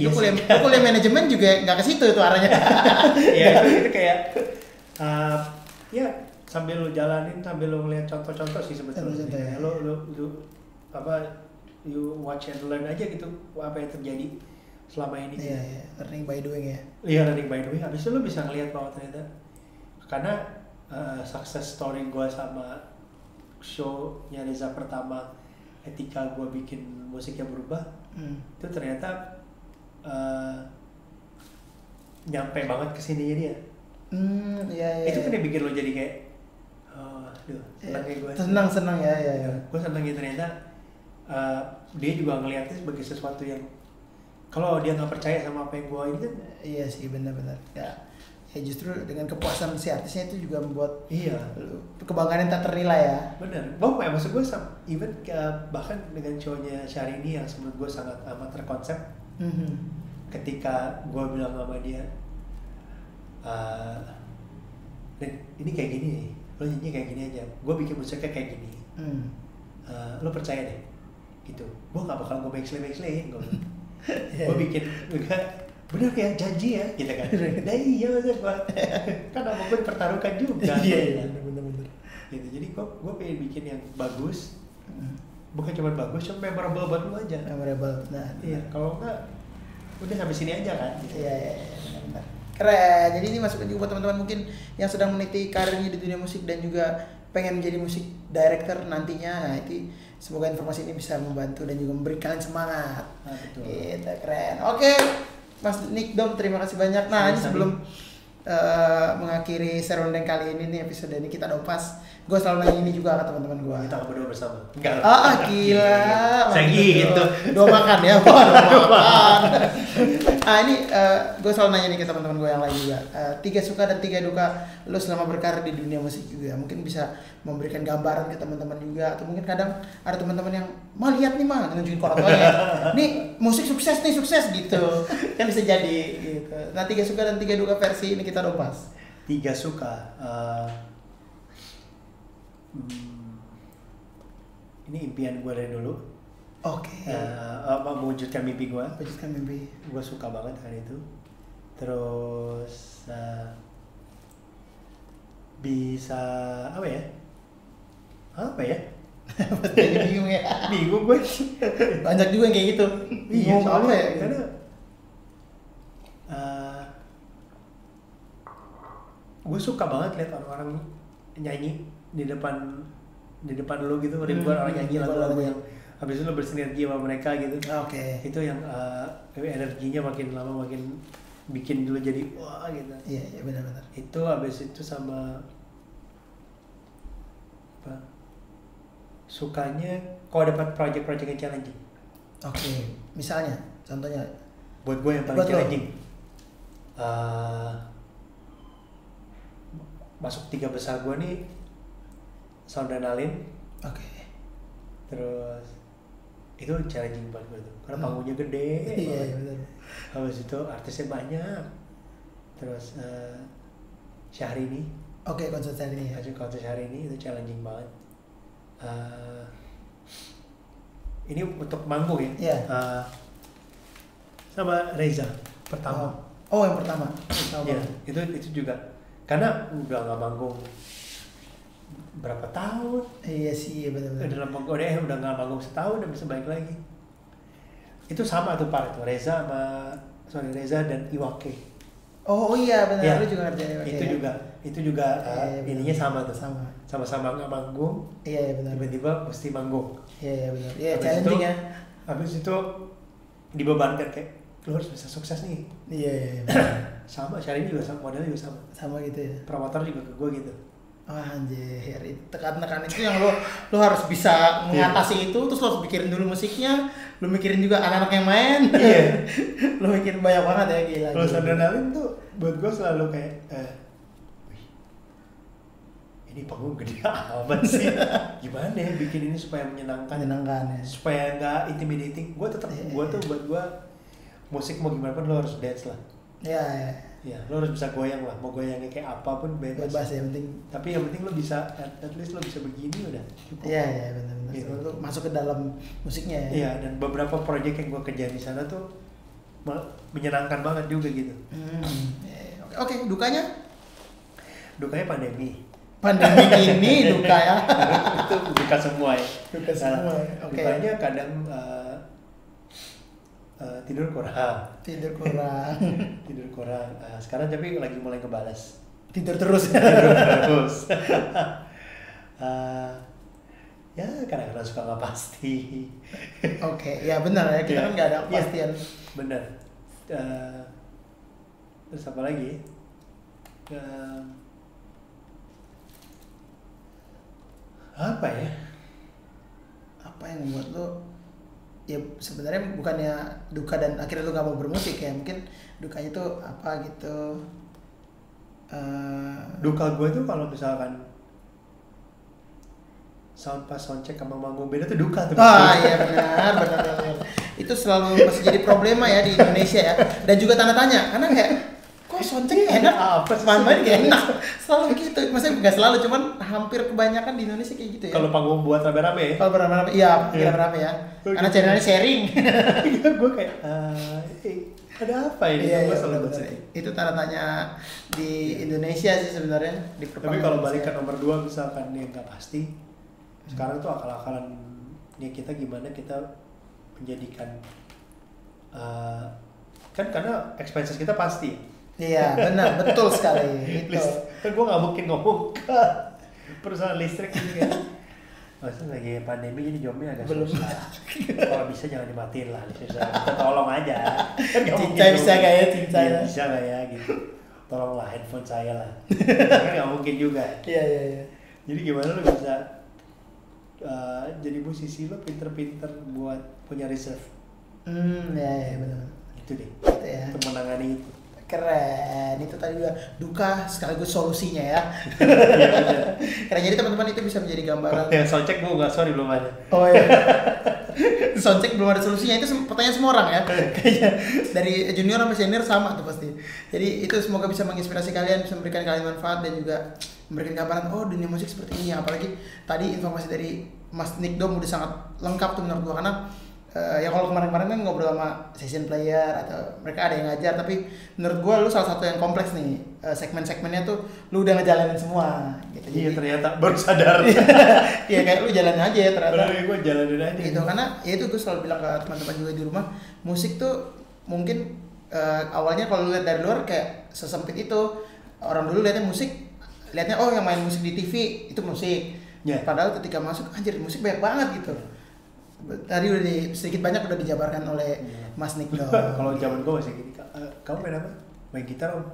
Lu kuliah manajemen juga nggak ke situ itu arahnya. Iya, itu kayak ya sambil lu jalanin, sambil lu ngeliat contoh-contoh sih sebetulnya. Ya. Lu you watch and learn aja gitu apa yang terjadi selama ini. Iya. Learning by doing ya. Iya, learning by doing. Habis itu lu bisa ngeliat bahwa ternyata, karena success story gue sama show-nya Reza pertama ketika gue bikin musiknya berubah, itu ternyata nyampe banget kesininya dia. Iya. Itu kan yang bikin lo jadi kayak senang kayak gue. Senang ya. Gue senang gitu ternyata dia juga ngeliatnya sebagai sesuatu yang kalau dia nggak percaya sama apa yang gue ini kan. Iya sih, benar-benar. Ya justru dengan kepuasan si artisnya itu juga membuat kebanggaan yang tak ternilai ya. Benar. Maksud gue even bahkan dengan show-nya Syahrini yang menurut gue sangat amat terkonsep. Ketika gue bilang sama dia, ini kayak gini nih, lo nyanyi kayak gini aja, gue bikin musiknya kayak gini, lo percaya deh, gitu. Gue nggak bakal gue backslay, gue bikin bener ya, janji ya, gitu kan. Nah iya maksudnya kan nama gue dipertaruhkan juga. Iya, bener. Gitu. Jadi gue pengen bikin yang bagus, bukan cuma bagus, cuma memorable buat lo aja. Memorable, nah. Iya, kalau enggak udah sampai sini aja kan. Iya, benar-benar. Keren. Jadi ini masukan juga buat teman-teman mungkin yang sedang meniti karirnya di dunia musik dan juga pengen menjadi musik director nantinya. Nah, itu semoga informasi ini bisa membantu dan juga memberi kalian semangat. Betul. Gitu, keren. Oke, Mas Nick Dom, terima kasih banyak. Nah, ini sebelum mengakhiri serundeng kali ini nih, episode ini kita dopas. Gue selalu nanya ini juga ke teman-teman gue. Kita berdua bersama. Enggak. Gila. Saya gitu. Dua makan ya. Dua makan. Ini gue selalu nanya nih ke teman-teman gue yang lain juga. 3 suka dan 3 duka lo selama berkarir di dunia musik juga. Mungkin bisa memberikan gambaran ke teman-teman juga, atau mungkin kadang ada teman-teman yang mau lihat nih mah nunjukin ke orang tuanya. Nih musik sukses gitu. Kan bisa jadi gitu. Nah, 3 suka dan 3 duka versi ini kita dopas. 3 suka. Ini impian gue dari dulu. Oke. Mewujudkan mimpi gue. Mewujudkan mimpi. Gue suka banget hari itu. Terus bisa apa ya? Bingung ya. Bingung gue. Banyak juga yang kayak gitu. Bingung apa ya? Karena gue suka banget lihat orang-orang nyanyi di depan lu gitu, ribuan orang nyanyi lagu-lagu yang habis itu lo bersinergi sama mereka gitu. Oke. Itu yang energinya makin lama makin bikin dulu jadi wah gitu. Iya benar-benar. Itu habis itu sama apa? Sukanya kalau dapat project-project yang challenging. Oke. Misalnya, contohnya buat gue yang paling challenging. Masuk 3 besar gue nih Soundrenalin. Oke. Terus itu challenging buat gue tuh karena panggungnya gede. Iya benar. Habis itu artisnya banyak. Terus Syahrini. Oke, konser Syahrini ya. Konser Syahrini itu challenging banget. Ini untuk manggung ya. Iya. Sama Reza pertama. Oh yang pertama. Iya, itu juga karena udah nggak manggung berapa tahun. Iya sih, benar-benar. Udah nggak manggung setahun dan bisa balik lagi. Itu sama tuh Pak itu Reza dan Iwake. Oh iya benar, ya, lu juga ngerjain Iwake. Itu juga ininya sama tuh. Sama-sama nggak manggung. Iya benar. Tiba-tiba mesti manggung. Iya benar. Iya challenging ya. Habis itu dibebankan kayak lu harus bisa sukses nih. Iya. Sama Syahrini juga sama, modelnya juga sama. Sama gitu ya. Promotor juga ke gue gitu. Anjir, tekan-tekan itu yang lo harus bisa mengatasi itu, terus lo harus pikirin dulu musiknya, lo mikirin juga anak-anak yang main. Iya. Lo mikirin banyak banget ya, gila. Kalau Soundrenalin tuh buat gue selalu kayak ini panggung gede amat sih. Gimana ya bikin ini supaya menyenangkan ya. Supaya nggak intimidating. Gue tetap buat gue musik mau gimana pun lo harus dance lah. Iya. Ya, lo harus bisa goyang lah. Mau goyangnya kayak apapun bebas. Bebas ya, penting. Tapi yang penting lo bisa, at least lo bisa begini udah cukup. Iya benar-benar. Gitu. Lo masuk ke dalam musiknya ya. Iya, dan beberapa project yang gue kerjain di sana tuh menyenangkan banget juga gitu. Oke, dukanya? Dukanya pandemi. Pandemi ini duka ya. Itu duka semua ya. Duka semua. Oke. Dukanya kadang tidur kurang. Tidur kurang. Sekarang tapi lagi mulai kebalas. Tidur terus. Ya kadang-kadang suka nggak pasti. Oke, ya benar ya, kita kan nggak ada kepastian. Benar. Terus apa lagi? Apa ya? Apa yang membuat lo ya sebenarnya bukannya duka dan akhirnya lo nggak mau bermusik ya, mungkin dukanya tuh apa gitu. Duka gue tuh kalau misalkan sound check sama manggung beda tuh duka tuh. Iya benar. Itu selalu masih jadi problema ya di Indonesia ya, dan juga tanda tanya karena kayak kok soundcheck enak, main kayak enak, selalu gitu. Maksudnya nggak selalu, cuman hampir kebanyakan di Indonesia kayak gitu ya. Kalau panggung buat rame-rame ya? Kalau rame-rame, iya rame-rame ya. Karena channelnya sharing. Gue kayak, ada apa ini? Iya, itu tanda tanya di Indonesia sih sebenarnya. Tapi kalau balik ke nomor 2 misalkan yang nggak pasti, sekarang tuh akal-akalan kita gimana kita menjadikan kan karena expenses kita pasti. Iya benar, betul sekali. Itu. Kan gue nggak mungkin ngomong ke perusahaan listrik gitu kan. Maksudnya lagi pandemi jadi jawabnya agak susah. Kalau bisa jangan dimatiin lah, susah. Kita tolong aja. Kan Cincai bisa gak ya, cincai? Ya, bisa gak ya gitu. Tolonglah handphone saya lah. Kan nggak mungkin juga. Iya. Jadi gimana lo bisa jadi musisi lo pinter-pinter buat punya reserve? Iya benar. Itu deh. Itu ya. Untuk menangani itu. Keren, itu tadi udah duka sekaligus solusinya ya. Karena jadi teman-teman itu bisa menjadi gambaran. Yang soundcheck gue nggak, sorry belum ada. Oh iya. Soundcheck belum ada solusinya, itu pertanyaan semua orang ya. Kayaknya dari junior sampai senior sama tuh pasti. Jadi itu semoga bisa menginspirasi kalian, bisa memberikan kalian manfaat dan juga memberikan gambaran oh dunia musik seperti ini. Apalagi tadi informasi dari Mas Nickdom udah sangat lengkap tuh menurut gua karena ya kalau kemarin-kemarin kan ngobrol sama session player atau mereka ada yang ngajar, tapi menurut gua lu salah satu yang kompleks nih, segmen-segmennya tuh lu udah ngejalanin semua gitu. Iya ternyata baru sadar. Iya kayak lu jalanin aja ya ternyata. Gua jalanin aja. Gitu karena ya itu gua selalu bilang ke teman-teman juga di rumah, musik tuh mungkin awalnya kalau lu lihat dari luar kayak sesempit itu. Orang dulu lihatnya musik, lihatnya oh yang main musik di TV itu musik. Yeah. Padahal ketika masuk anjir musik banyak banget gitu. Tadi udah sedikit banyak udah dijabarkan oleh Mas Nickdom. Kalau zaman gue masih gini, kamu main apa? Main gitar om?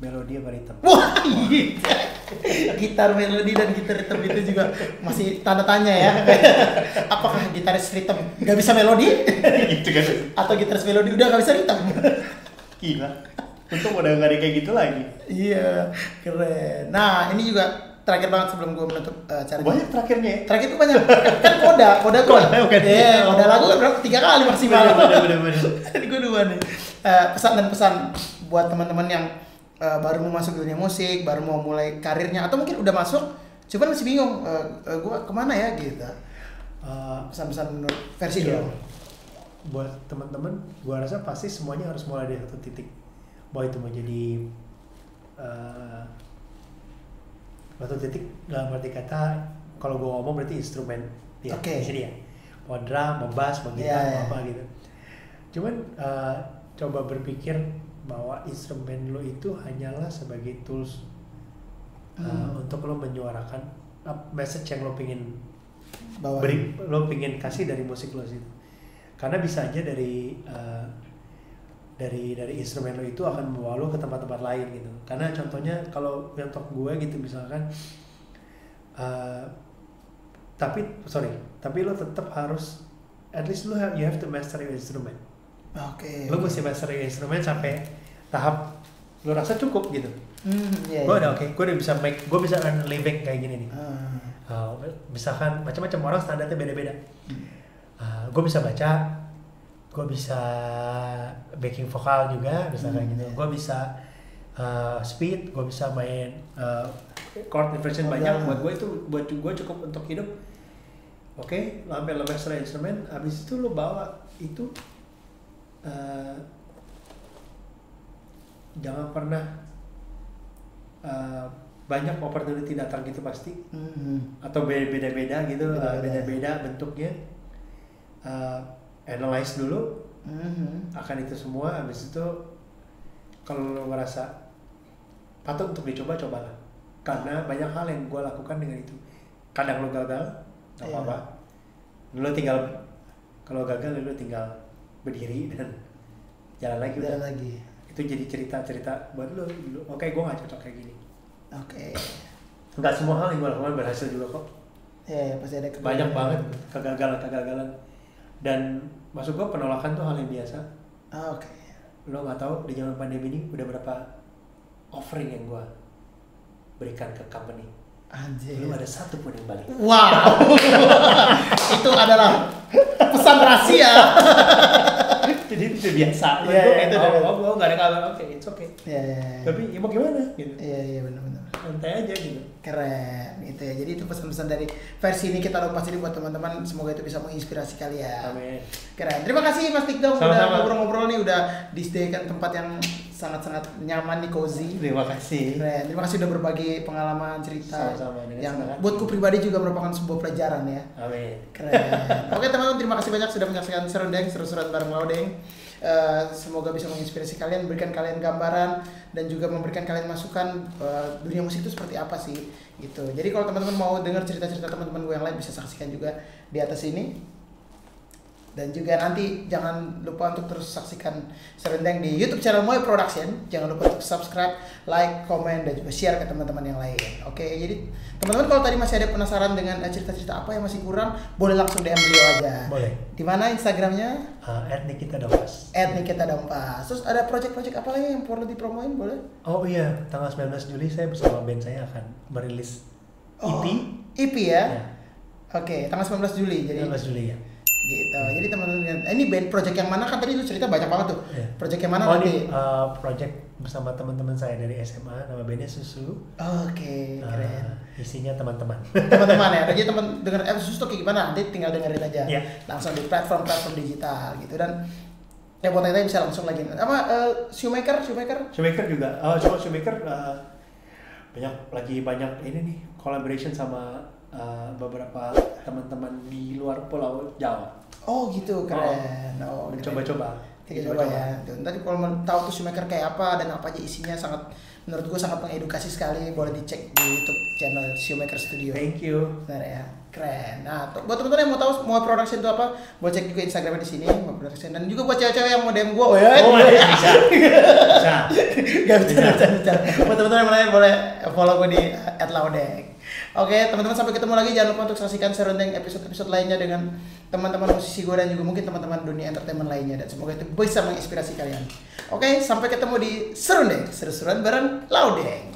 Melodi apa ritem? Wah gitar melodi dan gitar ritem itu juga masih tanda tanya ya. Apakah gitaris ritem gak bisa melodi? Gitu kan? Atau gitaris melodi udah gak bisa ritem? Gila. Untung udah gak ada kayak gitu lagi. Iya keren. Nah ini juga terakhir banget sebelum gue menutup acara. Banyak terakhirnya ya? Terakhir itu banyak. Kan koda iya, koda lagu kan berapa? 3 kali maksimal. Bener. Tadi gue 2 nih. Pesan dan pesan buat teman-teman yang baru mau masuk dunia musik, baru mau mulai karirnya, atau mungkin udah masuk, cuman masih bingung, gue kemana ya gitu. Pesan-pesan menurut versi dulu. Buat teman-teman, gue rasa pasti semuanya harus mulai dari satu titik. Bahwa itu mau jadi satu titik dalam arti kata, kalau gue ngomong berarti instrumen ya, di sini ya, mau drum, mau bass, mau gitar, mau apa gitu. Cuman coba berpikir bahwa instrumen lo itu hanyalah sebagai tools untuk lo menyuarakan message yang lo pingin beri, lo pingin kasih dari musik lo situ. Karena bisa aja dari instrumen lo itu akan membawa lo ke tempat-tempat lain gitu. Karena contohnya kalau untuk gue gitu misalkan, tapi lo tetap harus at least you have to master your instrument. Oke. Lo mesti master your instrument sampai tahap lo rasa cukup gitu. Yeah, gue udah gue udah bisa gue bisa earn living kayak gini nih. Misalkan macam-macam orang standarnya beda-beda. Gue bisa baca. Gue bisa backing vokal juga, misalkan gitu. Gue bisa speed, gue bisa main chord inversion banyak. Buat gue itu, buat gue cukup untuk hidup. Oke, lo sampai lo master instrumen, abis itu lo bawa itu jangan pernah banyak opportunity datang gitu pasti, atau beda-beda gitu, beda-beda bentuknya. Analyze dulu akan itu semua, habis itu kalau lo ngerasa patut untuk dicoba, cobalah. Karena banyak hal yang gue lakukan dengan itu. Kadang lo gagal, gak apa-apa. Lo tinggal, kalau gagal lo tinggal berdiri dan jalan lagi. Itu jadi cerita-cerita buat lo. Oke, gue gak cocok kayak gini. Gak semua hal yang gue lakukan berhasil juga kok. Pasti ada banyak banget kegagalan. Dan maksud gue penolakan tuh hal yang biasa. Lo nggak tahu di zaman pandemi ini udah berapa offering yang gue berikan ke company. Anjir. Belum ada satu pun yang balik. Wow. Itu adalah pesan rahasia. Jadi itu biasa. Itu nggak ada kabar. Oke, it's okay. Tapi ya mau gimana? Gitu. Iya benar-benar. Santai aja gitu. Keren itu ya. Jadi itu pesan-pesan dari versi ini kita lepas ini buat teman-teman. Semoga itu bisa menginspirasi kalian. Amin. Keren. Terima kasih Mas Nickdom udah ngobrol-ngobrol nih, udah disediakan tempat yang sangat-sangat nyaman nih, cozy. Terima kasih. Keren. Terima kasih udah berbagi pengalaman cerita. Sama-sama. Yang buatku pribadi juga merupakan sebuah pelajaran ya. Amin. Keren. Oke teman-teman, terima kasih banyak sudah menyaksikan Serundeng, seru-seruan bareng Laudeng. semoga bisa menginspirasi kalian, memberikan kalian gambaran dan juga memberikan kalian masukan dunia musik itu seperti apa sih gitu. Jadi kalau teman-teman mau dengar cerita-cerita teman-teman gue yang lain bisa saksikan juga di atas ini. Dan juga nanti jangan lupa untuk terus saksikan Serundeng di YouTube channel Moy Production. Jangan lupa untuk subscribe, like, komen, dan juga share ke teman-teman yang lain. Oke, jadi teman-teman kalau tadi masih ada penasaran dengan cerita-cerita apa yang masih kurang, boleh langsung DM beliau aja. Boleh. Di mana Instagramnya? @nikita_dompas. @nikita_dompas. Terus ada project-project apa lagi yang perlu dipromoin, boleh? Oh iya, tanggal 19 Juli saya bersama band saya akan merilis EP. EP ya? Oke, tanggal 19 Juli. Jadi 19 Juli ya. Gitu. Jadi teman-teman, ini band project yang mana kan tadi lu cerita banyak banget tuh. Project yang mana nanti? Ini project bersama teman-teman saya dari SMA, nama bandnya Susu. Oke, keren. Isinya teman-teman. Teman-teman ya. Jadi teman dengar Susu tuh kayak gimana? Nanti tinggal dengerin aja. Langsung di platform digital gitu dan ya buat tanya bisa langsung lagi. Apa Shoemaker juga. Shoemaker banyak ini nih collaboration sama beberapa teman-teman di luar Pulau Jawa. Oh gitu, keren. Coba-coba. Kita coba ya. Nanti kalau mau tahu tuh Shoemaker kayak apa dan apa aja isinya, menurut gue sangat mengedukasi sekali. Boleh dicek di YouTube channel Shoemaker Studio. Thank you. Benar ya, keren. Nah, buat teman-teman yang mau tahu mau production itu apa, boleh cek juga Instagramnya di sini, mau production. Dan juga buat cewek-cewek yang mau DM gue, bisa. Gak bisa. Buat teman-teman yang lain boleh follow gue di @laudeng. Oke, teman-teman, sampai ketemu lagi. Jangan lupa untuk saksikan Serundeng episode-episode lainnya dengan teman-teman musisi gue dan juga mungkin teman-teman dunia entertainment lainnya, dan semoga itu bisa menginspirasi kalian. Oke, sampai ketemu di Serundeng, seru-seruan bareng Laudeng.